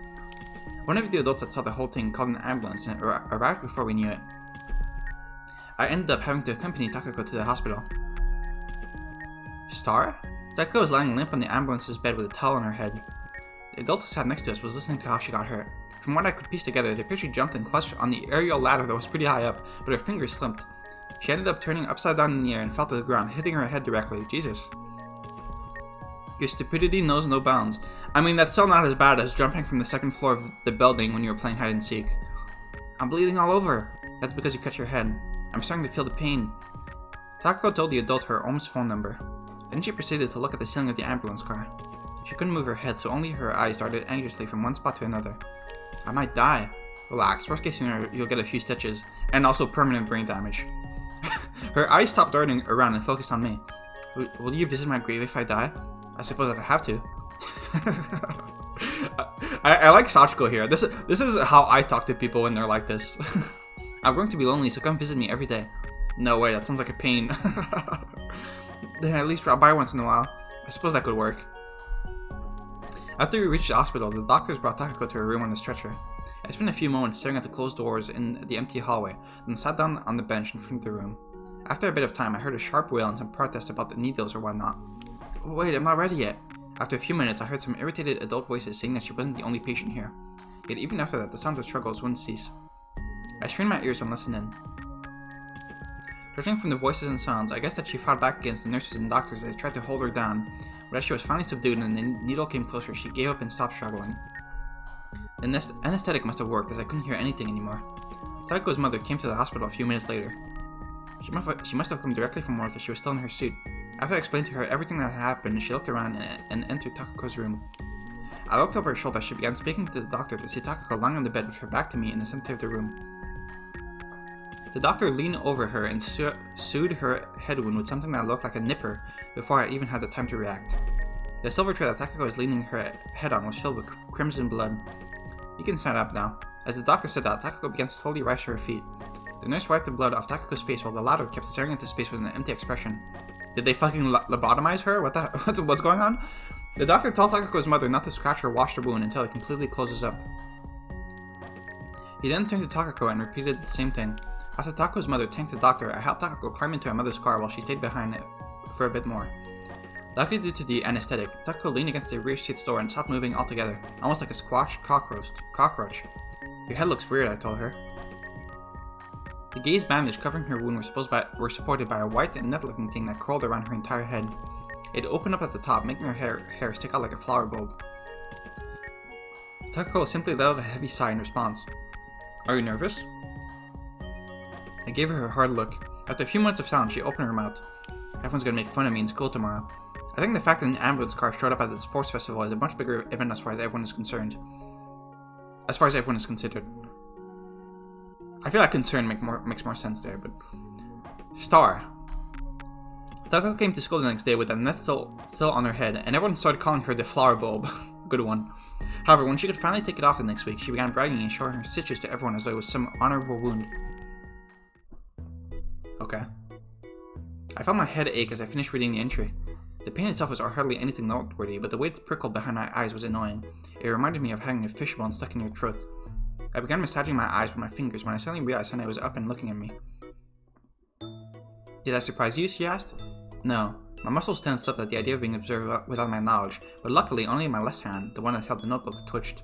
One of the adults that saw the whole thing called an ambulance and it arrived before we knew it. I ended up having to accompany Takako to the hospital. Star? Takako was lying limp on the ambulance's bed with a towel on her head. The adult who sat next to us was listening to how she got hurt. From what I could piece together, it appeared she jumped and clutched on the aerial ladder that was pretty high up, but her fingers slipped. She ended up turning upside down in the air and fell to the ground, hitting her head directly. Jesus. Your stupidity knows no bounds. I mean, that's still not as bad as jumping from the second floor of the building when you were playing hide and seek. I'm bleeding all over. That's because you cut your head. I'm starting to feel the pain. Takako told the adult her OM's phone number. Then she proceeded to look at the ceiling of the ambulance car. She couldn't move her head, so only her eyes darted anxiously from one spot to another. I might die. Relax, worst case scenario, you'll get a few stitches, and also permanent brain damage. Her eyes stopped darting around and focused on me. Will you visit my grave if I die? I suppose I'd have to. I like Sachiko here. This is how I talk to people when they're like this. I'm going to be lonely, so come visit me every day. No way, that sounds like a pain. Then at least drop by once in a while. I suppose that could work. After we reached the hospital, the doctors brought Takako to her room on the stretcher. I spent a few moments staring at the closed doors in the empty hallway, then sat down on the bench in front of the room. After a bit of time, I heard a sharp wail and some protest about the needles or whatnot. Wait, I'm not ready yet. After a few minutes, I heard some irritated adult voices saying that she wasn't the only patient here. Yet even after that, the sounds of struggles wouldn't cease. I strained my ears and listened in. Judging from the voices and sounds, I guessed that she fought back against the nurses and doctors as they tried to hold her down, but as she was finally subdued and the needle came closer, she gave up and stopped struggling. The anesthetic must have worked, as I couldn't hear anything anymore. Tako's mother came to the hospital a few minutes later. She must have come directly from work as she was still in her suit. After I explained to her everything that had happened, she looked around and entered Tako's room. I looked over her shoulder as she began speaking to the doctor to see Takako lying on the bed with her back to me in the center of the room. The doctor leaned over her and soothed her head wound with something that looked like a nipper before I even had the time to react. The silver tray that Takako was leaning her head on was filled with crimson blood. You can stand up now. As the doctor said that, Takako began to slowly rise to her feet. The nurse wiped the blood off Takako's face while the latter kept staring into space with an empty expression. Did they fucking lobotomize her? What's going on? The doctor told Takako's mother not to scratch or wash the wound until it completely closes up. He then turned to Takako and repeated the same thing. After Takako's mother thanked the doctor, I helped Takako climb into her mother's car while she stayed behind it for a bit more. Luckily due to the anesthetic, Takako leaned against the rear seat's door and stopped moving altogether, almost like a squashed cockroach. Your head looks weird, I told her. The gauze bandage covering her wound were supported by a white and net-looking thing that curled around her entire head. It opened up at the top, making her hair stick out like a flower bulb. Takako simply let out a heavy sigh in response. Are you nervous? I gave her a hard look. After a few minutes of silence, she opened her mouth. Everyone's gonna make fun of me in school tomorrow. I think the fact that an ambulance car showed up at the sports festival is a much bigger event as far as everyone is concerned. As far as everyone is considered. I feel like concern makes more sense there, but... Star. Taco came to school the next day with a net still on her head, and everyone started calling her the flower bulb. Good one. However, when she could finally take it off the next week, she began bragging and showing her stitches to everyone as though it was some honorable wound. Okay. I felt my head ache as I finished reading the entry. The pain itself was hardly anything noteworthy, but the way it prickled behind my eyes was annoying. It reminded me of having a fishbone stuck in your throat. I began massaging my eyes with my fingers when I suddenly realized Hannah was up and looking at me. Did I surprise you? She asked. No. My muscles tensed up at the idea of being observed without my knowledge, but luckily only my left hand, the one that held the notebook, twitched.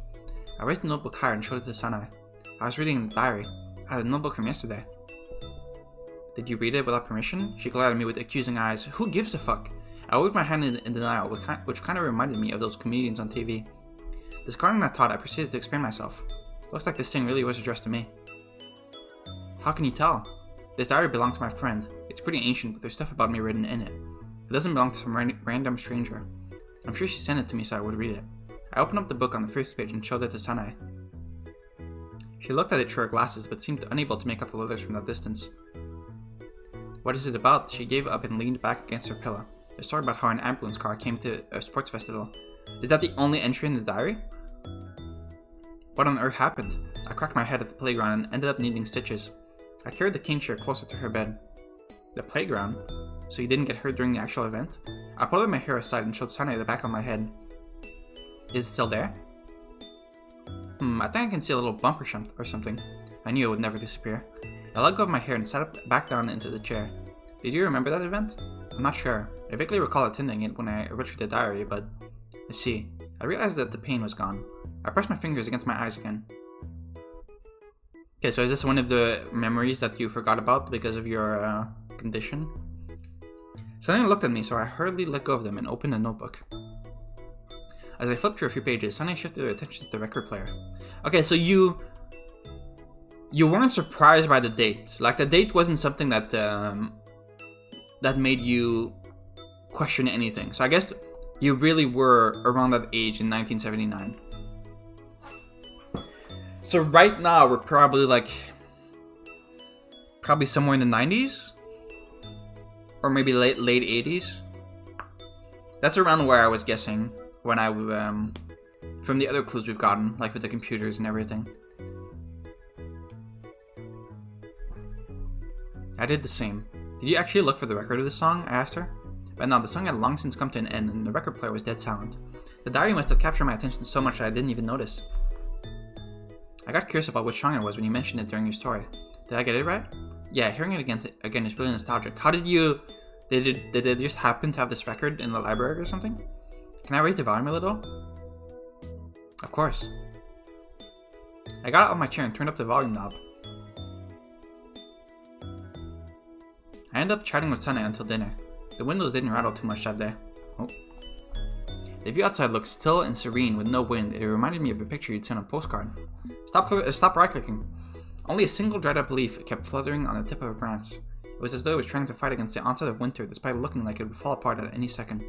I raised the notebook higher and showed it to Sanae. I was reading the diary. I had a notebook from yesterday. Did you read it without permission? She glared at me with accusing eyes. Who gives a fuck? I waved my hand in denial, which kind of reminded me of those comedians on TV. Discarding that thought, I proceeded to explain myself. Looks like this thing really was addressed to me. How can you tell? This diary belonged to my friend. It's pretty ancient, but there's stuff about me written in it. It doesn't belong to some random stranger. I'm sure she sent it to me so I would read it. I opened up the book on the first page and showed it to Sanae. She looked at it through her glasses, but seemed unable to make out the letters from that distance. What is it about? She gave up and leaned back against her pillow. A story about how an ambulance car came to a sports festival. Is that the only entry in the diary? What on earth happened? I cracked my head at the playground and ended up needing stitches. I carried the cane chair closer to her bed. The playground? So you didn't get hurt during the actual event? I pulled my hair aside and showed Sanae the back of my head. Is it still there? I think I can see a little bump or something. I knew it would never disappear. I let go of my hair and sat back down into the chair. Did you remember that event? I'm not sure. I vaguely recall attending it when I retrieved the diary, but... I see. I realized that the pain was gone. I pressed my fingers against my eyes again. Okay, so is this one of the memories that you forgot about because of your condition? Sunny looked at me, so I hurriedly let go of them and opened the notebook. As I flipped through a few pages, Sunny shifted her attention to the record player. Okay, so you weren't surprised by the date. Like, the date wasn't something that that made you question anything. So I guess you really were around that age in 1979. So right now we're probably somewhere in the 90s, or maybe late 80s. That's around where I was guessing when I from the other clues we've gotten, like with the computers and everything. I did the same. Did you actually look for the record of the song? I asked her. But no, the song had long since come to an end and the record player was dead silent. The diary must have captured my attention so much that I didn't even notice. I got curious about which song it was when you mentioned it during your story. Did I get it right? Yeah, hearing it again is really nostalgic. How did you... Did it just happen to have this record in the library or something? Can I raise the volume a little? Of course. I got out of my chair and turned up the volume knob. I ended up chatting with Sunny until dinner. The windows didn't rattle too much that day. Oh. The view outside looked still and serene with no wind. It reminded me of a picture you'd seen on a postcard. Stop right-clicking. Only a single dried-up leaf kept fluttering on the tip of a branch. It was as though it was trying to fight against the onset of winter, despite looking like it would fall apart at any second.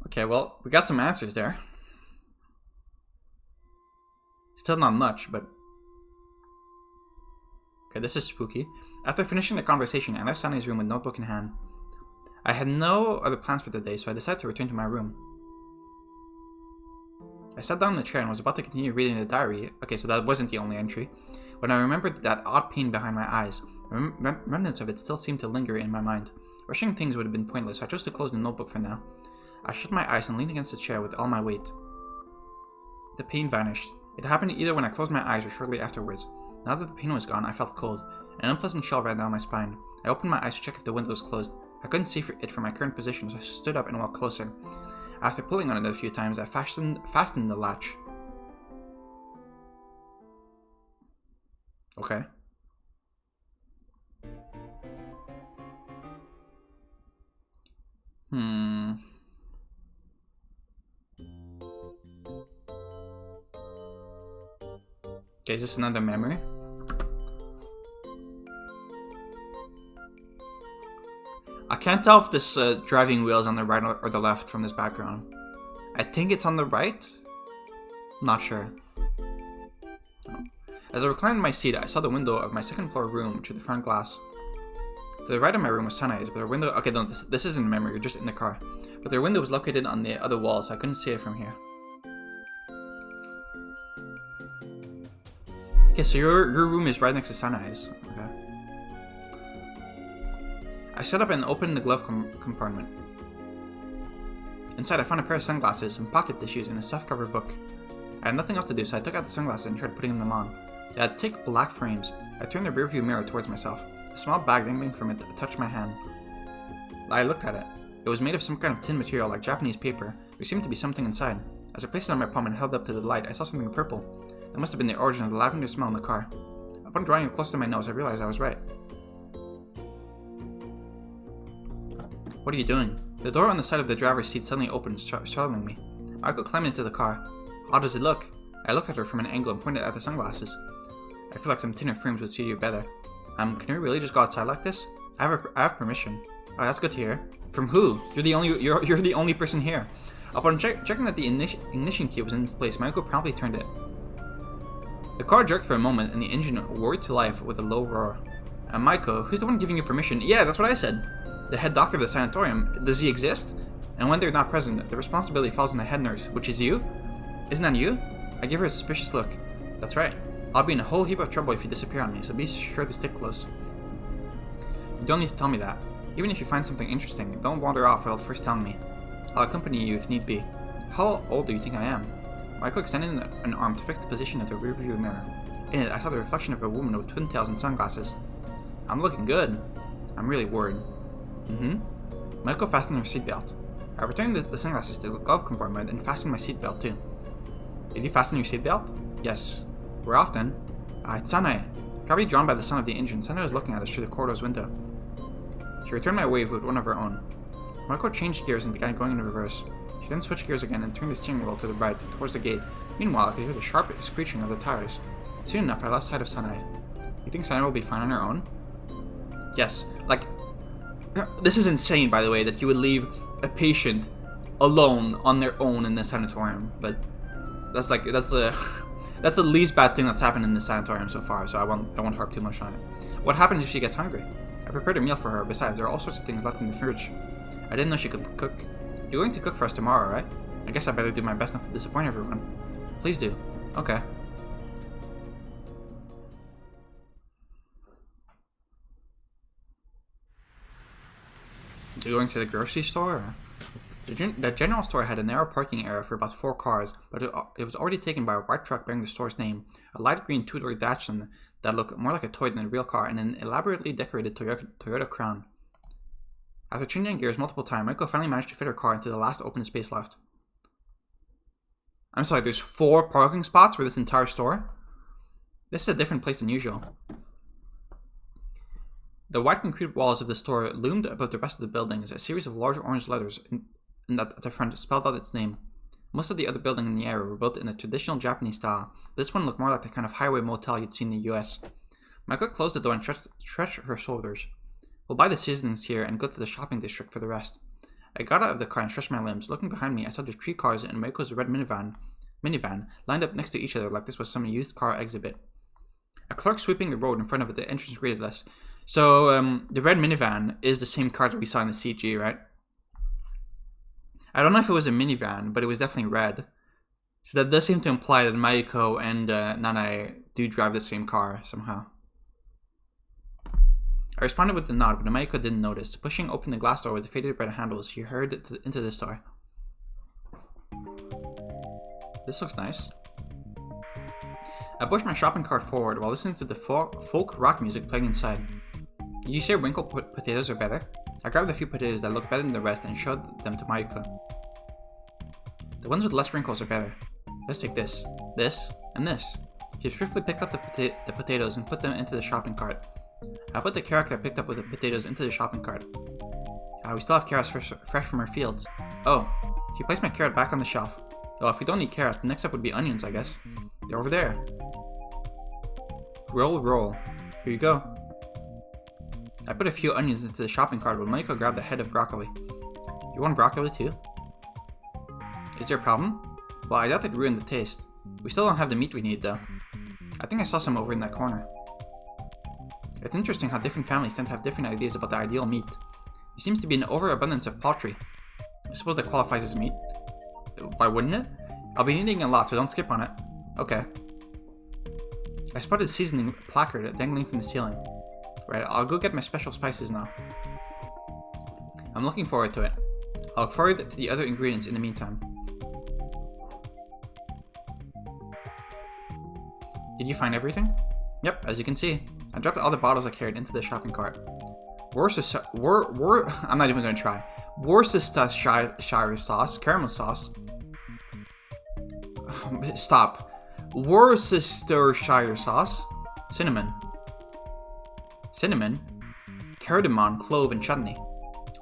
Okay, well, we got some answers there. Still not much, but... Okay, this is spooky. After finishing the conversation, I left Sunny's room with notebook in hand. I had no other plans for the day, so I decided to return to my room. I sat down in the chair and was about to continue reading the diary. Okay, so that wasn't the only entry. When I remembered that odd pain behind my eyes, remnants of it still seemed to linger in my mind. Rushing things would have been pointless, so I chose to close the notebook for now. I shut my eyes and leaned against the chair with all my weight. The pain vanished. It happened either when I closed my eyes or shortly afterwards. Now that the pain was gone, I felt cold. An unpleasant chill ran down my spine. I opened my eyes to check if the window was closed. I couldn't see it from my current position, so I stood up and walked closer. After pulling on it a few times, I fastened the latch. Okay. Okay, is this another memory? I can't tell if this driving wheel is on the right or the left from this background. I think it's on the right. Not sure. As I reclined in my seat, I saw the window of my second floor room through the front glass. To the right of my room was Sanae's, but her window... Okay, no, this isn't a memory, you're just in the car. But their window was located on the other wall, so I couldn't see it from here. Okay, so your room is right next to Sanae's. Okay. I set up and opened the glove compartment. Inside, I found a pair of sunglasses, some pocket tissues, and a soft-cover book. I had nothing else to do, so I took out the sunglasses and tried putting them on. They had thick black frames. I turned the rearview mirror towards myself. A small bag dangling from it touched my hand. I looked at it. It was made of some kind of tin material like Japanese paper. There seemed to be something inside. As I placed it on my palm and held it up to the light, I saw something purple. That must have been the origin of the lavender smell in the car. Upon drawing it close to my nose, I realized I was right. What are you doing? The door on the side of the driver's seat suddenly opened, startling me. Mayuko climbed into the car. How does it look? I looked at her from an angle and pointed at the sunglasses. I feel like some tinner frames would suit you better. Can we really just go outside like this? I have permission. Oh, that's good to hear. From who? You're the only person here. Upon checking that the ignition key was in its place, Mayuko promptly turned it. The car jerked for a moment, and the engine roared to life with a low roar. Mayuko, who's the one giving you permission? Yeah, that's what I said. The head doctor of the sanatorium. Does he exist? And when they're not present, the responsibility falls on the head nurse, which is you? Isn't that you? I gave her a suspicious look. That's right. I'll be in a whole heap of trouble if you disappear on me, so be sure to stick close. You don't need to tell me that. Even if you find something interesting, don't wander off without first telling me. I'll accompany you if need be. How old do you think I am? Mayuko extended an arm to fix the position of the rearview mirror. In it, I saw the reflection of a woman with twin tails and sunglasses. I'm looking good. I'm really worried. Mayuko fastened her seatbelt. I returned the sunglasses to the glove compartment and fastened my seatbelt too. Did you fasten your seatbelt? Yes. Where often? It's Sanae. Probably drawn by the sound of the engine, Sanae was looking at us through the corridor's window. She returned my wave with one of her own. Mayuko changed gears and began going in reverse. She then switched gears again and turned the steering wheel to the right, towards the gate. Meanwhile, I could hear the sharp screeching of the tires. Soon enough, I lost sight of Sanae. You think Sanae will be fine on her own? Yes. Like, this is insane, by the way, that you would leave a patient alone on their own in the sanatorium, but that's the least bad thing that's happened in this sanatorium so far, so I won't harp too much on it. What happens if she gets hungry? I prepared a meal for her. Besides, there are all sorts of things left in the fridge. I didn't know she could cook. You're going to cook for us tomorrow, right? I guess I better do my best not to disappoint everyone. Please do. Okay. You're going to the grocery store? Or? The general store had a narrow parking area for about 4 cars, but it was already taken by a white truck bearing the store's name, a light green two-door Datsun that looked more like a toy than a real car, and an elaborately decorated Toyota Crown. After changing gears multiple times, Mayuko finally managed to fit her car into the last open space left. I'm sorry, there's 4 parking spots for this entire store? This is a different place than usual. The white concrete walls of the store loomed above the rest of the buildings. A series of large orange letters at the front spelled out its name. Most of the other buildings in the area were built in the traditional Japanese style, but this one looked more like the kind of highway motel you'd see in the US. Mayuko closed the door and stretched her shoulders. We'll buy the seasonings here and go to the shopping district for the rest. I got out of the car and stretched my limbs. Looking behind me, I saw the 3 cars and Mayuko's red minivan lined up next to each other like this was some used car exhibit. A clerk sweeping the road in front of the entrance greeted us. So, the red minivan is the same car that we saw in the CG, right? I don't know if it was a minivan, but it was definitely red. So that does seem to imply that Mayuko and Nanae do drive the same car somehow. I responded with a nod, but Mayuko didn't notice. Pushing open the glass door with the faded red handles, she hurried into the store. This looks nice. I pushed my shopping cart forward while listening to the folk rock music playing inside. Did you say wrinkled potatoes are better? I grabbed a few potatoes that looked better than the rest and showed them to Mayuko. The ones with less wrinkles are better. Let's take this, and this. She swiftly picked up the potatoes and put them into the shopping cart. I put the carrot I picked up with the potatoes into the shopping cart. We still have carrots fresh from our fields. Oh, she placed my carrot back on the shelf. Well, if we don't need carrots, the next step would be onions, I guess. They're over there. Roll. Here you go. I put a few onions into the shopping cart while Mayuko grabbed the head of broccoli. You want broccoli too? Is there a problem? Well, I doubt it'd ruin the taste. We still don't have the meat we need though. I think I saw some over in that corner. It's interesting how different families tend to have different ideas about the ideal meat. There seems to be an overabundance of poultry. I suppose that qualifies as meat. Why wouldn't it? I'll be eating a lot, so don't skip on it. Okay. I spotted a seasoning placard dangling from the ceiling. Right, I'll go get my special spices now. I'm looking forward to it. I'll look forward to the other ingredients in the meantime. Did you find everything? Yep, as you can see. I dropped all the bottles I carried into the shopping cart. I'm not even going to try. Worcestershire sauce, caramel sauce. Stop. Worcestershire sauce, cinnamon, cardamom, clove, and chutney.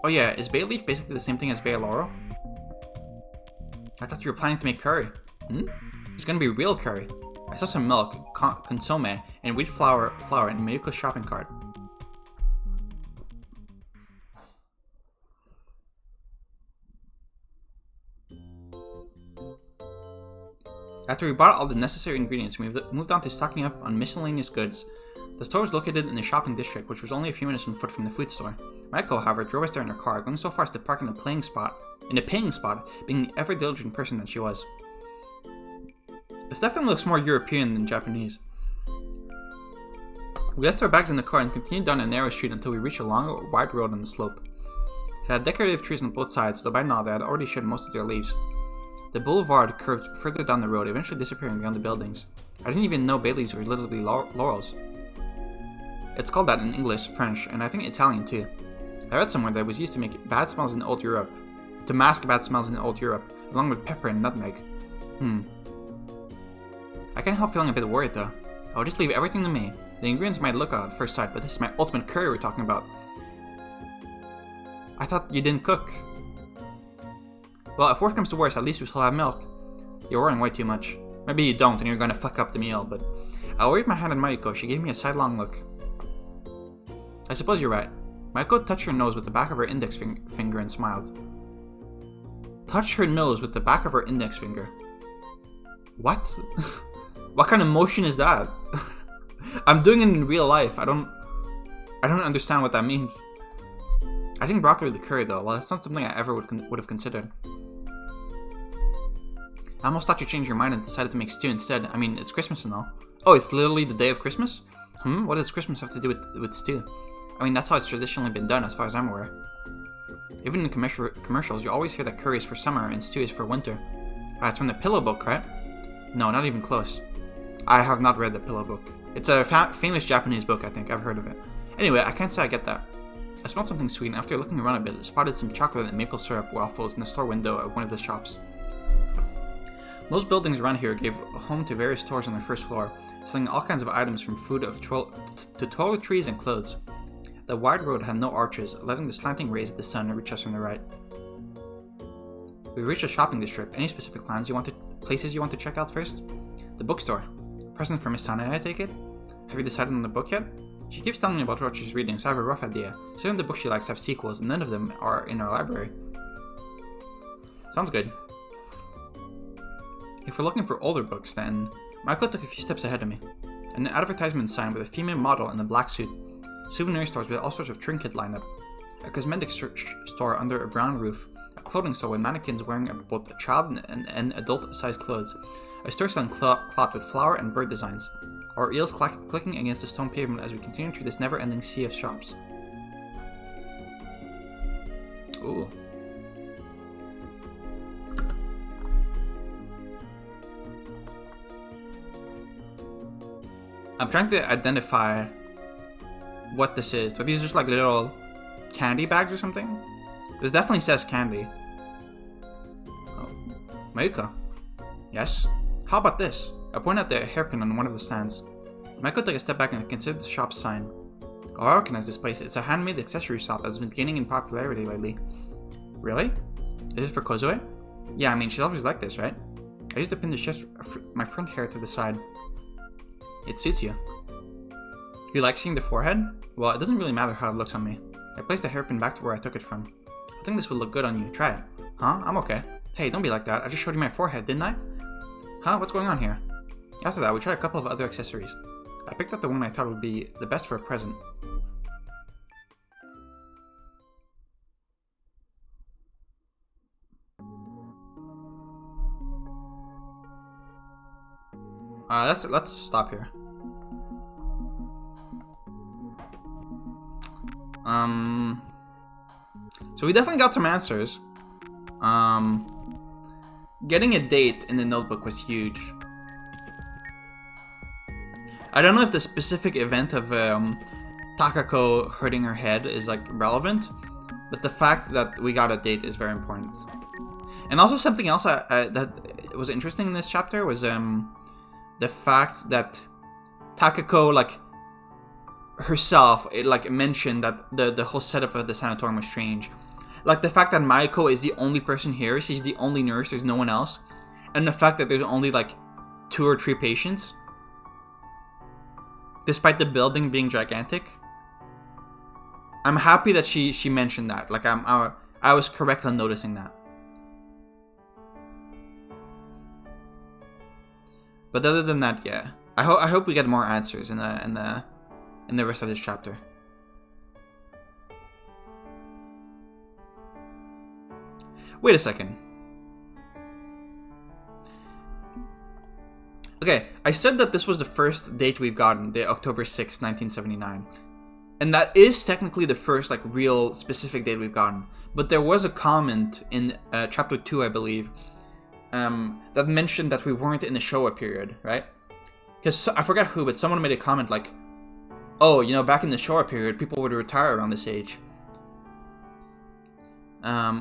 Oh yeah, is bay leaf basically the same thing as bay laurel? I thought you were planning to make curry. It's gonna be real curry. I saw some milk, consomme, and wheat flour in Mayuko's shopping cart. After we bought all the necessary ingredients, we moved on to stocking up on miscellaneous goods. The store was located in the shopping district, which was only a few minutes on foot from the food store. Mayuko, however, drove us there in her car, going so far as to park in a paying spot, being the ever-diligent person that she was. This definitely looks more European than Japanese. We left our bags in the car and continued down a narrow street until we reached a long, wide road on the slope. It had decorative trees on both sides, though by now they had already shed most of their leaves. The boulevard curved further down the road, eventually disappearing beyond the buildings. I didn't even know bay leaves were literally laurels. It's called that in English, French, and I think Italian too. I read somewhere that it was used to make bad smells in old Europe. To mask bad smells in old Europe, along with pepper and nutmeg. I can't help feeling a bit worried though. I'll just leave everything to me. The ingredients might look odd at first sight, but this is my ultimate curry we're talking about. I thought you didn't cook. Well, if worse comes to worse, at least we still have milk. You're worrying way too much. Maybe you don't and you're gonna fuck up the meal, but... I waved my hand at Mayuko. She gave me a sidelong look. I suppose you're right. Mayuko touched her nose with the back of her index finger and smiled. Touched her nose with the back of her index finger. What? What kind of motion is that? I'm doing it in real life. I don't understand what that means. I think broccoli the curry though. Well, that's not something I ever would have considered. I almost thought you changed your mind and decided to make stew instead. I mean, it's Christmas and all. Oh, it's literally the day of Christmas? What does Christmas have to do with stew? I mean, that's how it's traditionally been done as far as I'm aware. Even in commercials, you always hear that curry is for summer and stew is for winter. It's from the Pillow Book, right? No, not even close. I have not read the Pillow Book. It's a famous Japanese book, I think. I've heard of it. Anyway, I can't say I get that. I smelled something sweet, and after looking around a bit, I spotted some chocolate and maple syrup waffles in the store window at one of the shops. Most buildings around here gave home to various stores on their first floor, selling all kinds of items from food to toiletries and clothes. The wide road had no arches, letting the slanting rays of the sun reach us from the right. We reached a shopping district. Any specific places you want to check out first? The bookstore. Present for Miss Sanae, I take it? Have you decided on the book yet? She keeps telling me about what she's reading, so I have a rough idea. Some of the books she likes have sequels, and none of them are in our library. Sounds good. If we're looking for older books, then... Mayuko took a few steps ahead of me. An advertisement sign with a female model in a black suit. Souvenir stores with all sorts of trinket lineup. A cosmetic store under a brown roof. A clothing store with mannequins wearing both child and adult-sized clothes. A store selling cloth with flower and bird designs. Our eels clicking against the stone pavement as we continue through this never-ending sea of shops. Ooh. I'm trying to identify what this is. Are these just like little candy bags or something? This definitely says candy. Oh. Mayuko. Yes? How about this? I point out the hairpin on one of the stands. Mayuko took a step back and considered the shop's sign. Oh, I recognize this place. It's a handmade accessory shop that's been gaining in popularity lately. Really? Is this for Kozue? Yeah, I mean, she's always like this, right? I used to pin my front hair to the side. It suits you. You like seeing the forehead? Well, it doesn't really matter how it looks on me. I placed the hairpin back to where I took it from. I think this would look good on you. Try it. Huh? I'm okay. Hey, don't be like that. I just showed you my forehead, didn't I? Huh? What's going on here? After that, we tried a couple of other accessories. I picked out the one I thought would be the best for a present. Let's stop here. So we definitely got some answers. Getting a date in the notebook was huge. I don't know if the specific event of Takako hurting her head is like relevant, but the fact that we got a date is very important. And also something else that was interesting in this chapter was the fact that Takako, like herself, mentioned that the whole setup of the sanatorium was strange. Like the fact that Mayuko is the only person here, she's the only nurse, there's no one else, and the fact that there's only like 2 or 3 patients, despite the building being gigantic. I'm happy that she mentioned that. Like I was correct on noticing that. But other than that, yeah, I hope we get more answers in the rest of this chapter. Wait a second. Okay, I said that this was the first date we've gotten, the October 6th, 1979. And that is technically the first like real specific date we've gotten. But there was a comment in chapter 2, I believe, that mentioned that we weren't in the Showa period, right? Because I forgot who, but someone made a comment like, oh, you know, back in the Showa period, people would retire around this age.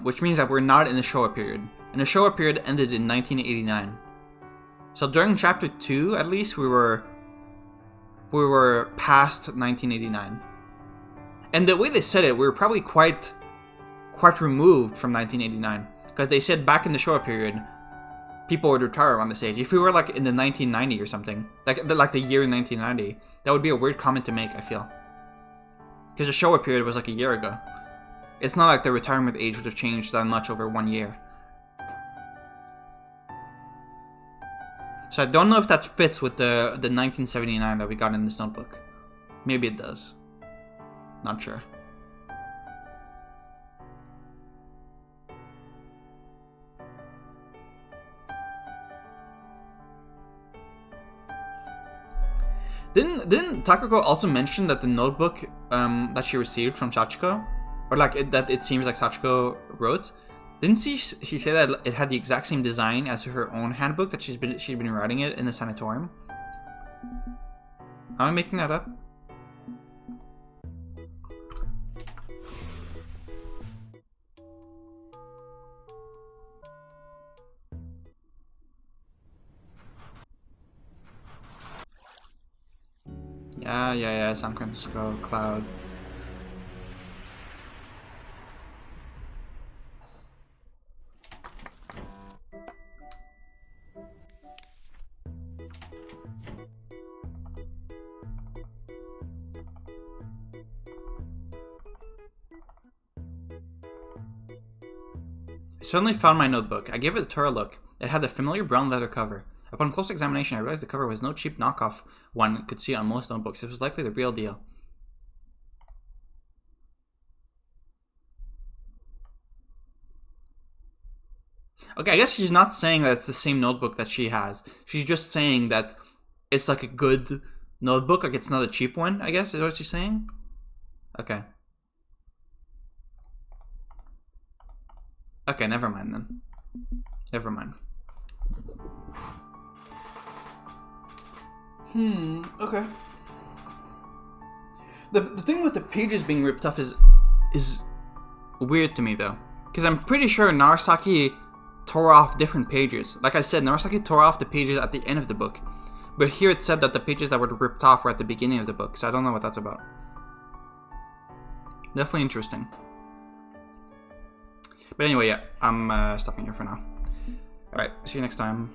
Which means that we're not in the Showa period. And the Showa period ended in 1989. So during chapter 2, at least, we were past 1989. And the way they said it, we were probably quite removed from 1989. Because they said back in the Showa period, people would retire around this age. If we were like in the 1990 or something, like the year 1990, that would be a weird comment to make, I feel. Because the Showa period was like a year ago. It's not like the retirement age would have changed that much over 1 year. So I don't know if that fits with the 1979 that we got in this notebook. Maybe it does. Not sure. Didn't Takako also mention that the notebook that she received from Sachiko, or like that it seems like Sachiko wrote, didn't she say that it had the exact same design as her own handbook that she'd been writing it in the sanatorium? Am I making that up? Yeah, San Francisco, Cloud. I suddenly found my notebook. I gave it a thorough look. It had the familiar brown leather cover. Upon close examination, I realized the cover was no cheap knockoff one could see on most notebooks. It was likely the real deal. Okay, I guess she's not saying that it's the same notebook that she has. She's just saying that it's like a good notebook, like it's not a cheap one, I guess, is what she's saying? Okay. Okay, never mind then. Never mind. Okay. The thing with the pages being ripped off is weird to me though. Because I'm pretty sure Narasaki tore off different pages. Like I said, Narasaki tore off the pages at the end of the book. But here it said that the pages that were ripped off were at the beginning of the book. So I don't know what that's about. Definitely interesting. But anyway, yeah, I'm stopping here for now. Alright, see you next time.